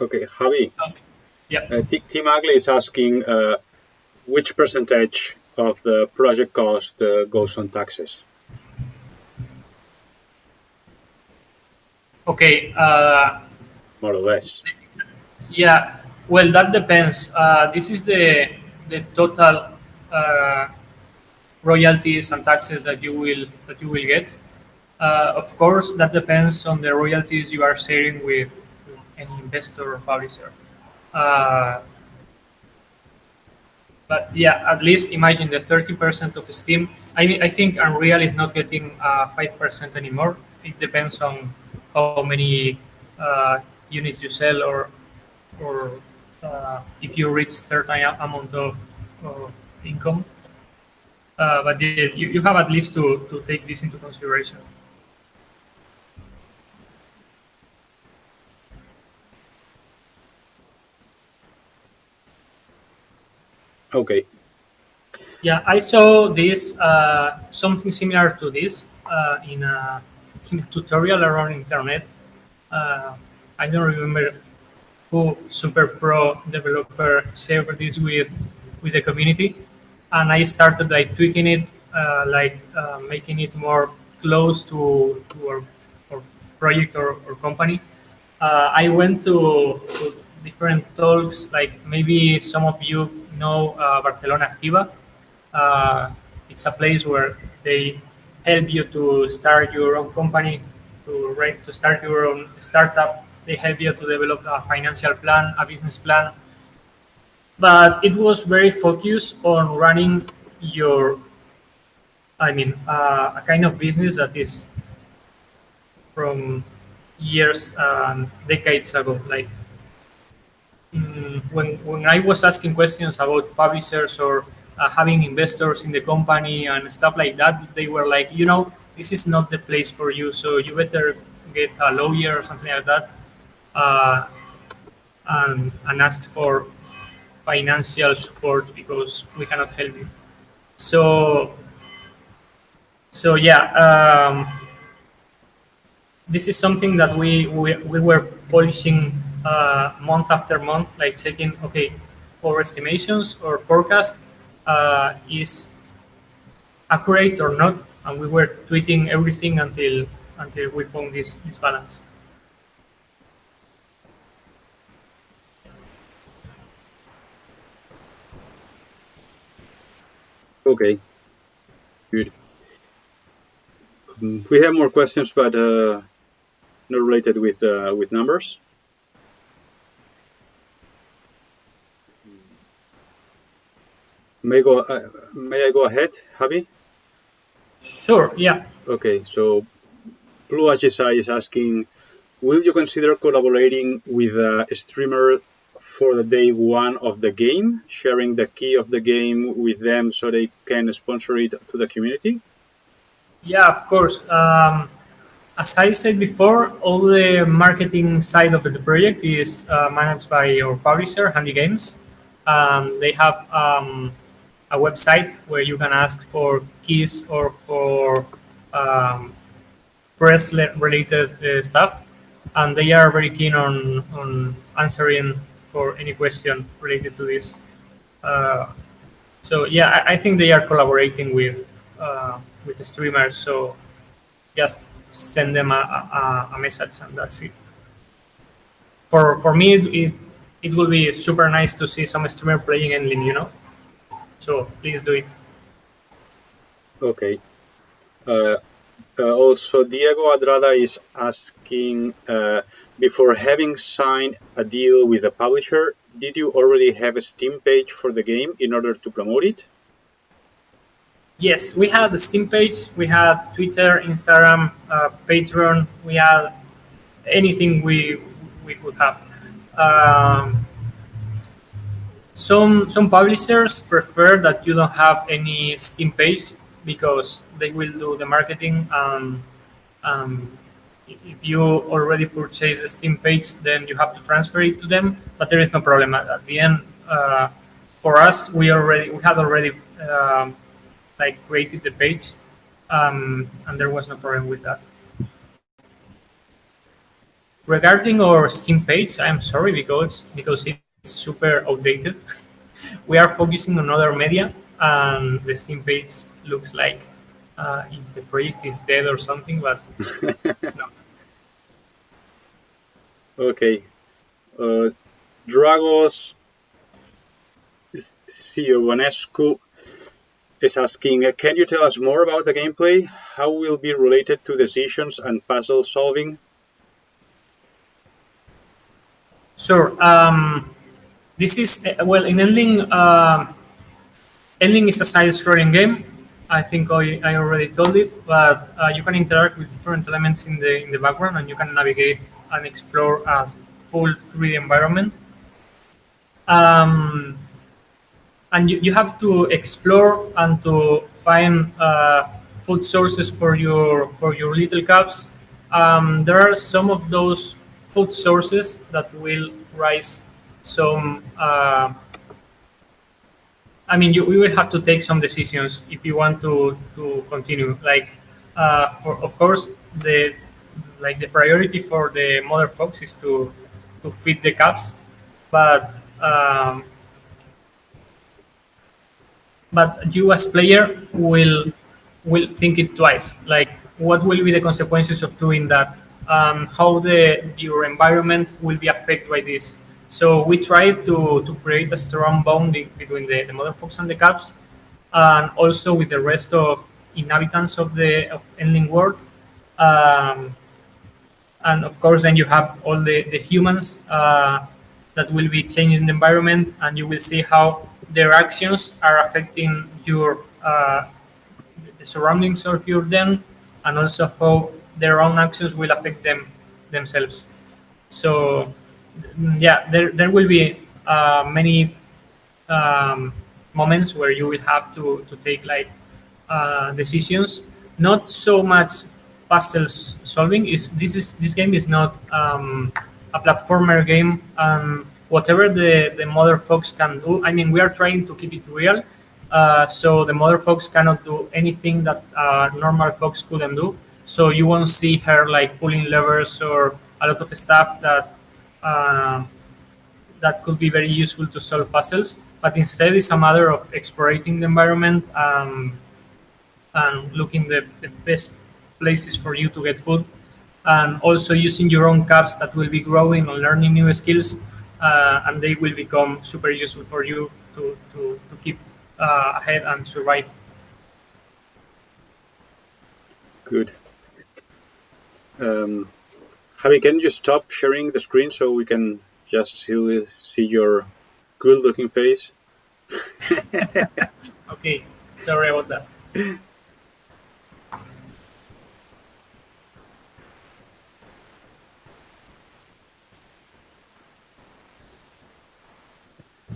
Okay, Javi, Okay. Yeah. Tim Agley is asking which percentage of the project cost goes on taxes? Okay. More or less. Yeah. Well, that depends. This is the total uh, royalties and taxes that you will get. Of course, that depends on the royalties you are sharing with any investor or publisher. Uh, but yeah, at least imagine the 30% of Steam. I think Unreal is not getting 5% anymore. It depends on how many units you sell or if you reach certain amount of income. But yeah, you have at least to take this into consideration. Okay. Yeah, I saw this something similar to this in a tutorial around internet. Uh, I don't remember who super pro developer shared this with the community, and I started like tweaking it, making it more close to our project or company. I went to different talks, like maybe some of you know Barcelona Activa. Uh, it's a place where they help you to start your own company, to start your own startup. They help you to develop a financial plan, a business plan. But it was very focused on running your, a kind of business that is from years, decades ago. Like when I was asking questions about publishers or having investors in the company and stuff like that, they were like, this is not the place for you. So you better get a lawyer or something like that, uh, and ask for financial support because we cannot help you. So so yeah. This is something that we were polishing month after month, like checking, okay, our estimations or forecast is accurate or not, and we were tweaking everything until we found this balance. Okay, good. We have more questions, but not related with numbers. May I go ahead, Javi? Sure, yeah. Okay, so Blue HSI is asking, will you consider collaborating with a streamer for the day one of the game, sharing the key of the game with them so they can sponsor it to the community? Yeah, of course. As I said before, all the marketing side of the project is managed by our publisher, Handy Games. They have a website where you can ask for keys or for um, related stuff, and they are very keen on answering for any question related to this. Uh, so yeah, I think they are collaborating with the streamers. So just send them a message and that's it. For me, it will be super nice to see some streamer playing Endling, So please do it. Okay. Uh, Also, Diego Adrada is asking, before having signed a deal with a publisher, did you already have a Steam page for the game in order to promote it? Yes, we had the Steam page, we had Twitter, Instagram, Patreon, we had anything we could have. Um, some publishers prefer that you don't have any Steam page because they will do the marketing. Um, if you already purchase a Steam page, then you have to transfer it to them. But there is no problem at the end. For us, we had already like created the page, and there was no problem with that. Regarding our Steam page, I'm sorry because it's super outdated. We are focusing on other media, and the Steam page looks like if the project is dead or something, but it's not. Okay. Dragos Siovanescu is asking, can you tell us more about the gameplay? How will be related to decisions and puzzle solving? Sure. This is well in Endling. Endling is a side-scrolling game. I think I already told it, but you can interact with different elements in the background, and you can navigate and explore a full 3D environment. Um, and you have to explore and to find food sources for your little cubs. There are some of those food sources that will rise some. I mean, we will have to take some decisions if you want to continue. Like, for of course, the priority for the mother fox is to feed the cubs, but you as player will think it twice. Like, what will be the consequences of doing that? How the your environment will be affected by this. So we try to create a strong bonding between the mother fox and the cubs, and also with the rest of inhabitants of the of Endling world. Um, and of course then you have all the humans that will be changing the environment, and you will see how their actions are affecting your the surroundings of your den, and also how their own actions will affect themselves. So yeah, there will be many moments where you will have to take like decisions. Not so much puzzles solving. This game is not a platformer game. Whatever the mother fox can do. I mean, we are trying to keep it real. So the mother fox cannot do anything that normal fox couldn't do. So you won't see her like pulling levers or a lot of stuff uh, that could be very useful to solve puzzles, but instead it's a matter of exploring the environment and looking the best places for you to get food, and also using your own caps that will be growing and learning new skills, and they will become super useful for you to keep ahead and survive. Good. Javi, can you just stop sharing the screen so we can just see your good looking face? Okay, sorry about that.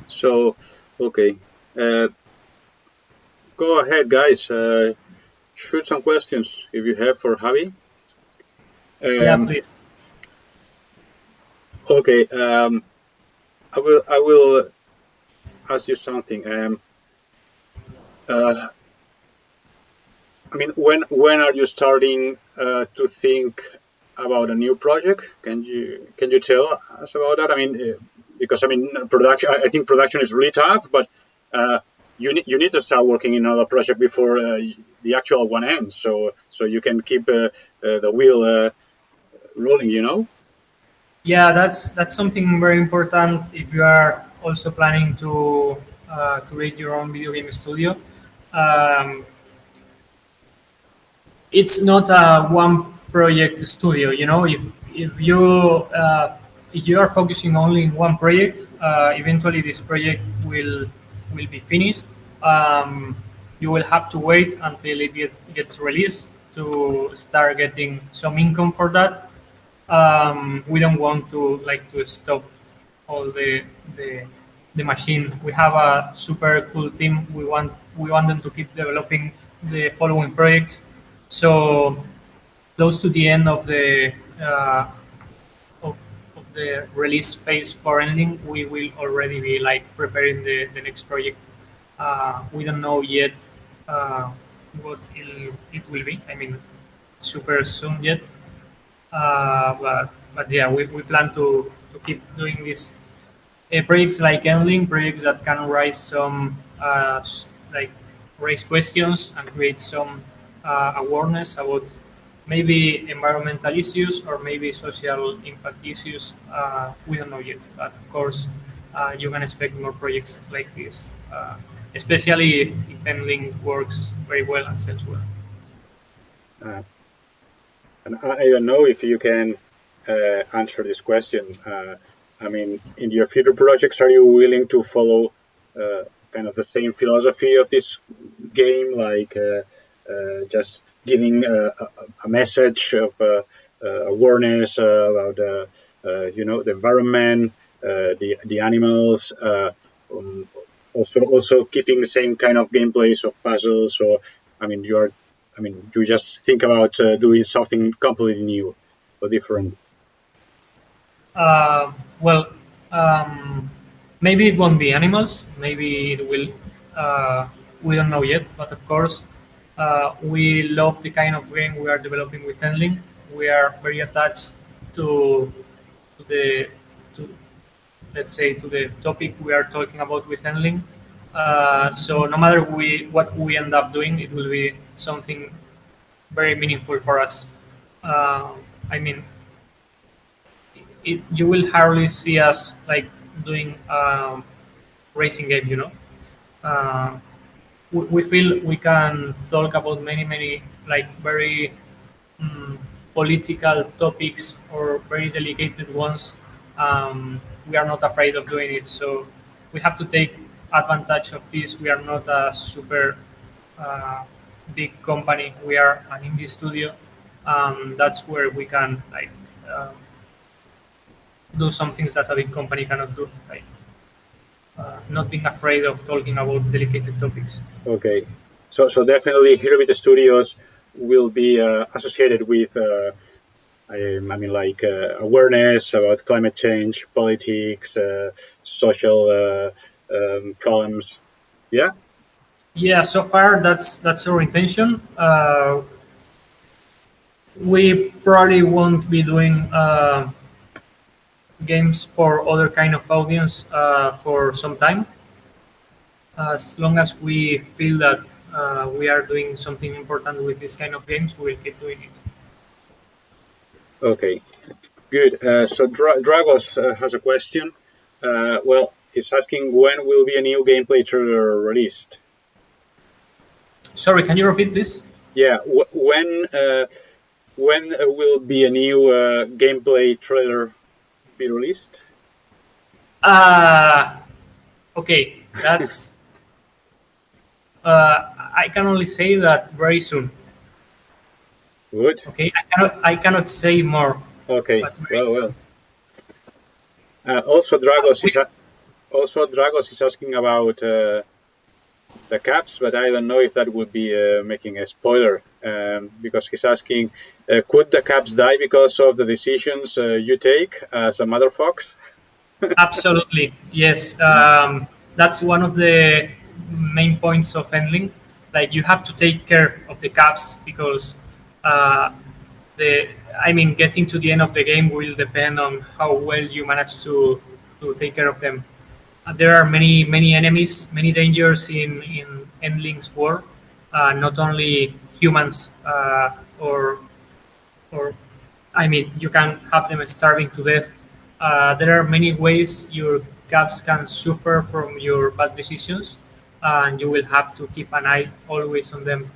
So, okay. Uh, Go ahead, guys. Shoot some questions if you have for Javi. Yeah, Um, please. okay. I will ask you something. Uh, I mean, when are you starting to think about a new project? Can you tell us about that? I mean, because I mean, production. I think production is really tough, but uh, you need to start working in another project before the actual one ends, so you can keep the wheel rolling. Yeah, that's something very important if you are also planning to create your own video game studio. Um, it's not a one project studio. You know, if you are focusing only in one project, eventually this project will be finished. You will have to wait until it gets released to start getting some income for that. We don't want to like to stop all the the machine. We have a super cool team. We want them to keep developing the following projects. So close to the end uh, of, of the release phase for Endling, we will already be like preparing the next project. We don't know yet what it will be. I mean, super soon yet. But yeah, we plan to keep doing this projects like Endling, projects that can raise some like raise questions and create some awareness about maybe environmental issues or maybe social impact issues. We don't know yet, but of course, you can expect more projects like this, especially if Endling works very well and sells well. Uh, and I don't know if you can answer this question. I mean, in your future projects, are you willing to follow kind of the same philosophy of this game, like just giving a message of awareness about the environment, the animals, um, also keeping the same kind of gameplays of puzzles? Or I mean, you just think about doing something completely new or different. Well, um, maybe it won't be animals. Maybe it will. We don't know yet. But of course, we love the kind of game we are developing with Endling. We are very attached to to the to let's say to the topic we are talking about with Endling. So no matter what we end up doing, it will be something very meaningful for us. Uh, I mean, you will hardly see us like doing racing game. Uh, we feel we can talk about many like very um, political topics or very delicate ones. We are not afraid of doing it, so we have to take advantage of this. We are not a super uh, big company. We are an indie studio. That's where we can like do some things that a big company cannot do, like not being afraid of talking about delicate topics. Okay, so definitely Herobeat Studios will be associated with I mean like awareness about climate change, politics, social problems. Yeah. Yeah, so far that's our intention. We probably won't be doing games for other kind of audience for some time. As long as we feel that we are doing something important with this kind of games, we'll keep doing it. Okay. Good. So Dragos has a question. Well, he's asking when will be a new gameplay trailer released? Sorry, can you repeat, please? Yeah. When will be a new gameplay trailer be released? Uh, okay, that's I can only say that very soon. Good. Okay, I cannot say more, Okay. but very Well, soon. well. Also, Dragos is asking about the caps, but I don't know if that would be making a spoiler because he's asking, could the caps die because of the decisions you take as a mother fox? Absolutely, yes. That's one of the main points of Endling. Like you have to take care of the caps because uh, the I mean, getting to the end of the game will depend on how well you manage to take care of them. There are many enemies, many dangers in Endling's war. Not only humans or I mean, you can have them starving to death. There are many ways your caps can suffer from your bad decisions, and you will have to keep an eye always on them.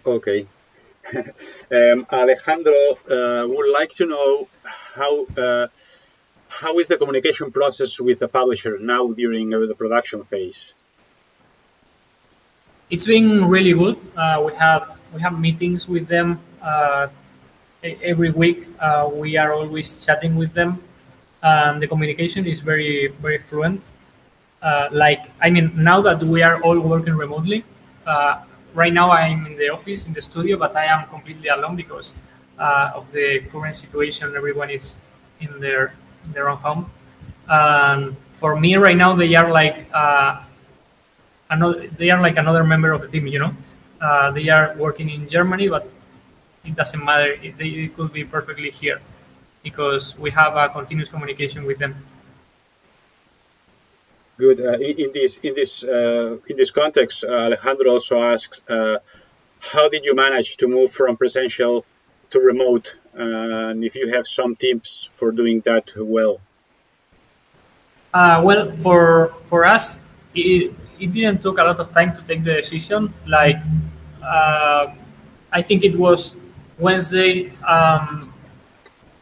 Okay. Alejandro would like to know how how is the communication process with the publisher now during the production phase? It's been really good. We have meetings with them every week. We are always chatting with them. The communication is very fluent. Like I mean, now that we are all working remotely, uh, right now I'm in the office in the studio, but I am completely alone because of the current situation. Everyone is in their own home. For me, right now, they are like another member of the team. They are working in Germany, but it doesn't matter. They could be perfectly here because we have a continuous communication with them. Good. In this context, Alejandro also asks, how did you manage to move from presential to remote? And if you have some tips for doing that well. Well, for us, it didn't took a lot of time to take the decision. Like, uh, I think it was Wednesday,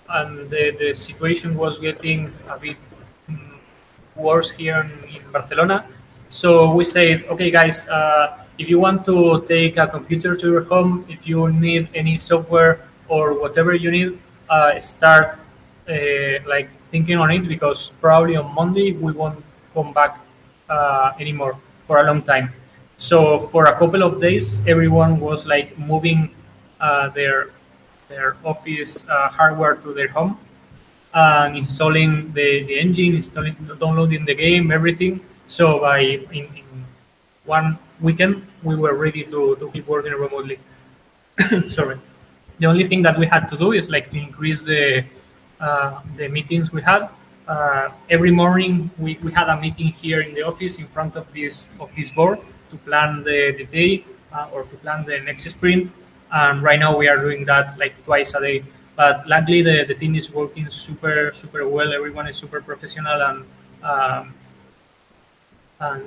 and the situation was getting a bit mm, worse here in Barcelona. So we said, okay, guys, if you want to take a computer to your home, if you need any software or whatever you need, start like thinking on it because probably on Monday we won't come back anymore for a long time. So for a couple of days, everyone was like moving their office hardware to their home and installing the engine, installing, downloading the game, everything. So in 1 weekend, we were ready to keep working remotely. Sorry. The only thing that we had to do is like to increase the meetings we had. Every morning we had a meeting here in the office in front of this board to plan the day or to plan the next sprint. And right now we are doing that like twice a day. But luckily the team is working super well. Everyone is super professional um, and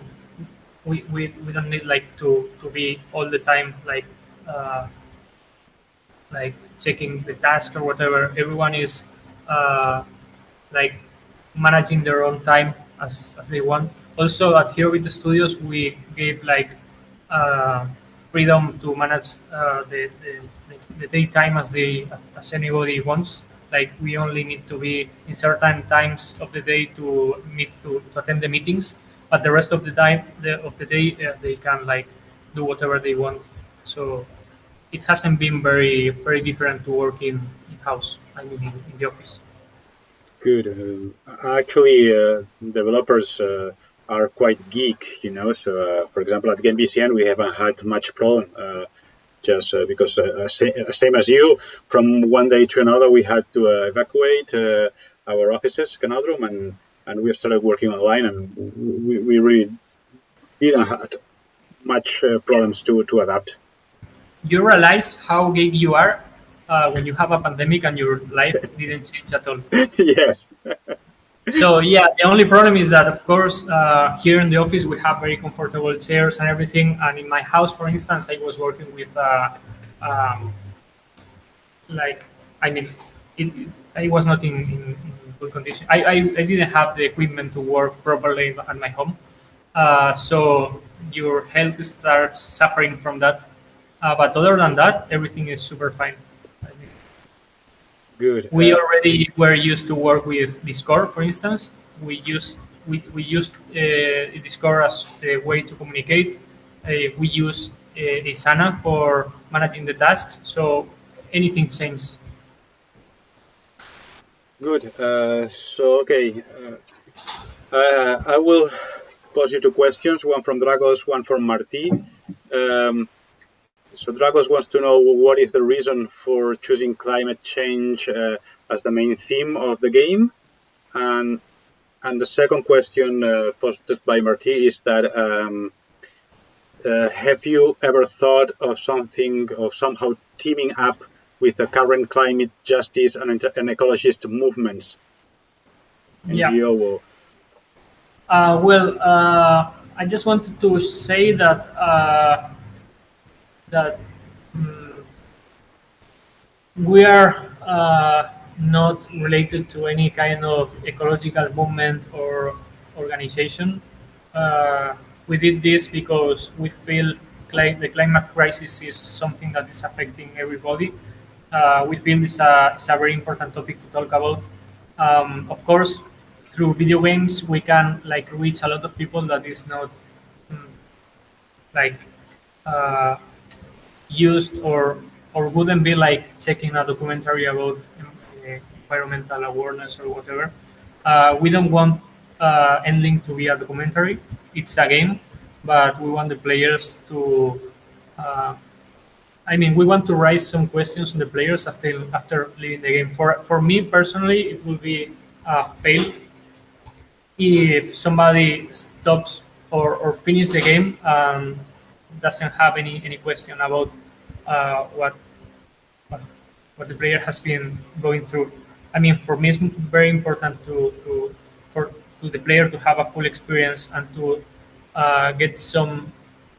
we don't need like to be all the time uh, like checking the task or whatever. Everyone is uh, like managing their own time as they want. Also at Herobeat Studios, we gave like uh, freedom to manage the daytime as anybody wants. Like we only need to be in certain times of the day to attend the meetings, but the rest of the day they can like do whatever they want. So it hasn't been very different to work in house. I mean, in the office. Good. Actually, developers are quite geek, you know. So, for example, at game.BCN, we haven't had much problem. Just because, same as you, from one day to another, we had to evacuate our offices, Canaldrum, and we started working online, and we really didn't have much Yes. problems to adapt. You realize how gay you are when you have a pandemic and your life didn't change at all. Yes. So yeah, the only problem is that of course here in the office we have very comfortable chairs and everything. And in my house, for instance, I was working with um, like I mean, I was not in good condition. I didn't have the equipment to work properly at my home. So your health starts suffering from that. But other than that, everything is super fine. I think Good. we already were used to work with Discord, for instance. We used Discord as a way to communicate. We use Asana for managing the tasks. So anything changes. Good. Okay. I will pose you two questions, one from Dragos, one from Marti. So Dragos wants to know what is the reason for choosing climate change as the main theme of the game, and the second question posted by Marti is that have you ever thought of somehow teaming up with the current climate justice and ecologist movements, Yeah. NGO? I just wanted to say that we are not related to any kind of ecological movement or organization. Uh, we did this because we feel the climate crisis is something that is affecting everybody. We feel it's a very important topic to talk about. Of course, through video games, we can like reach a lot of people that is not mm, like uh, used or wouldn't be like checking a documentary about environmental awareness or whatever. We don't want Endling to be a documentary. It's a game, but we want the players to. Uh, we want to raise some questions on the players after leaving the game. For me personally, it will be a fail if somebody stops or finish the game and doesn't have any question about uh, what, what what the player has been going through. For me, it's very important to the player to have a full experience and to get some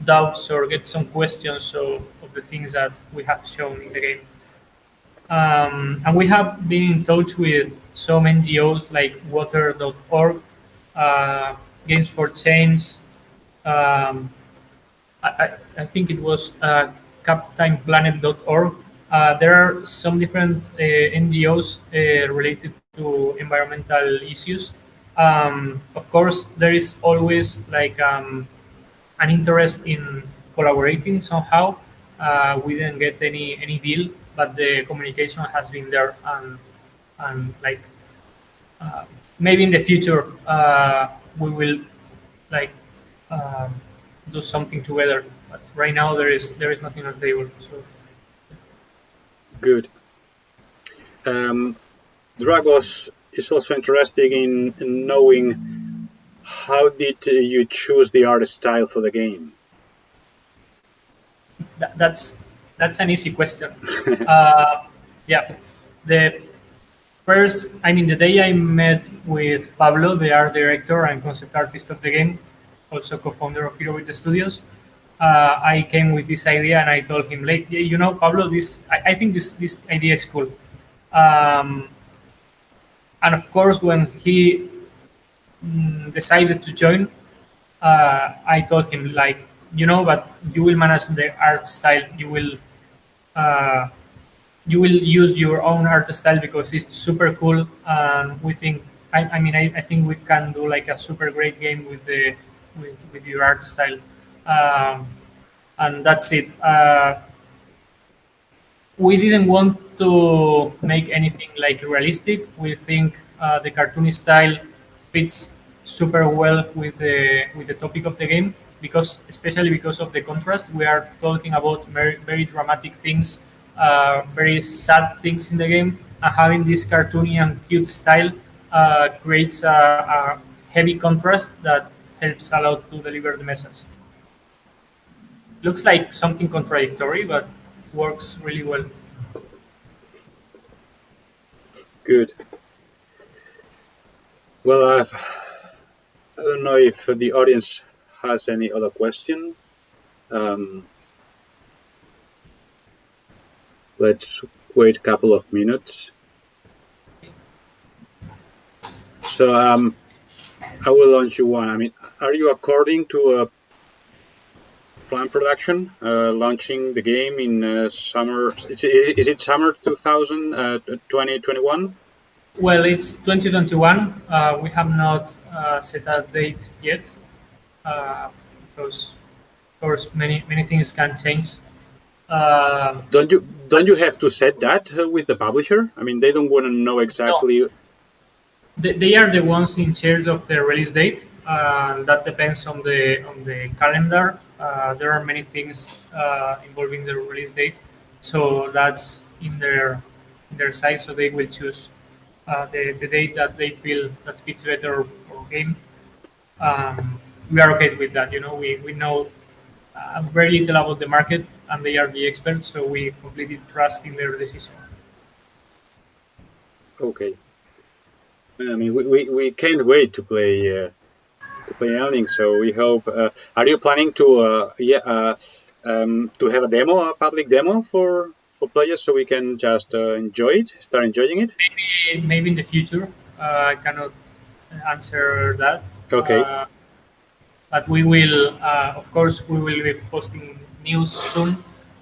doubts or get some questions of the things that we have shown in the game. And we have been in touch with some NGOs like water.org, Games for Change. Um, I think it was captainplanet.org. There are some different NGOs related to environmental issues. Of course, there is always like an interest in collaborating somehow. We didn't get any deal, but the communication has been there, and like uh, maybe in the future we will like um, do something together. But right now there is nothing on the table. So Good. Dragos is also interested in knowing how did you choose the art style for the game? that's an easy question. uh, yeah, the the day I met with Pablo, the art director and concept artist of the game, also co-founder of Herobeat Studios, I came with this idea and I told him, like, "Yeah, Pablo, I think this idea is cool." Um, and of course, when he decided to join, I told him, like, but you will manage the art style. Uh, you will use your own art style because it's super cool, and we think I think we can do like a super great game with your art style. um, and that's it. We didn't want to make anything like realistic. We think the cartoony style fits super well with the topic of the game, because especially because of the contrast. We are talking about very dramatic things, very sad things in the game, and having this cartoony and cute style creates a heavy contrast that helps a lot to deliver the message. Looks like something contradictory, but works really well. Good. Well, I don't know if the audience has any other question. Let's wait a couple of minutes. So I will launch you one. Are you according to planned production, launching the game in summer. Is it summer 2021? Well, it's 2021. We have not set a date yet uh, because, of course, many things can change. Uh, Don't you have to set that with the publisher? I mean, they don't want to know no, exactly. they are the ones in charge of the release date. That depends on the calendar. There are many things involving the release date, so that's in their side. So they will choose the date that they feel that fits better for game. We are okay with that. You know, we know very little about the market, and they are the experts, so we completely trust in their decision. Okay. I mean, we can't wait to play Endling. So we hope. Are you planning to have a demo, a public demo for players, so we can just start enjoying it? Maybe in the future, I cannot answer that. Okay. But we will, of course, we will be posting news soon.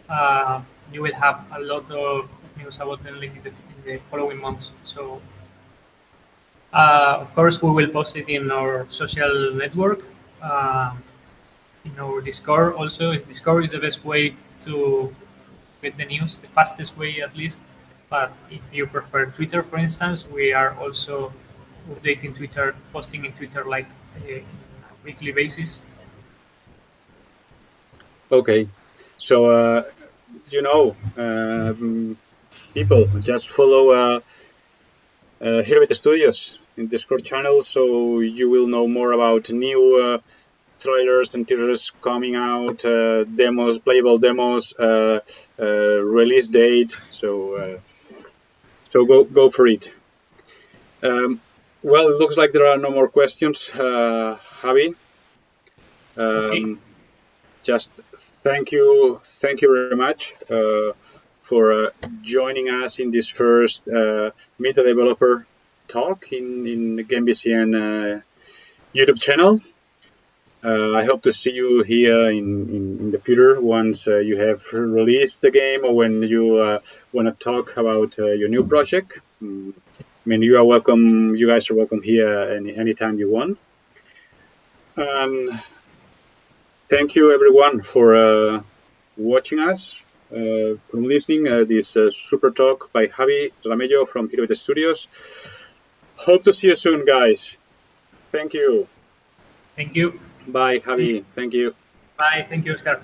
Uh, you will have a lot of news about Endling in the following months. So, of course, we will post it in our social network, uh, in our Discord. Also, Discord is the best way to get the news, the fastest way at least. But if you prefer Twitter, for instance, we are also updating Twitter, posting in Twitter like on a weekly basis. Okay. So people just follow Herobeat Studios in Discord channel, so you will know more about new trailers and teasers coming out, demos, playable demos, release date. So go for it. Well, it looks like there are no more questions, Javi. Okay. Um, just thank you very much for joining us in this first Meet a Developer talk in the game.BCN YouTube channel. I hope to see you here in the future once you have released the game or when you want to talk about your new project. I mean, you are welcome. You guys are welcome here anytime you want. And thank you everyone for watching us, from listening this super talk by Javi Ramello from Herobeat Studios. Hope to see you soon, guys. Thank you. Thank you. Bye, See you. Javi. Thank you. Bye. Thank you, Oscar.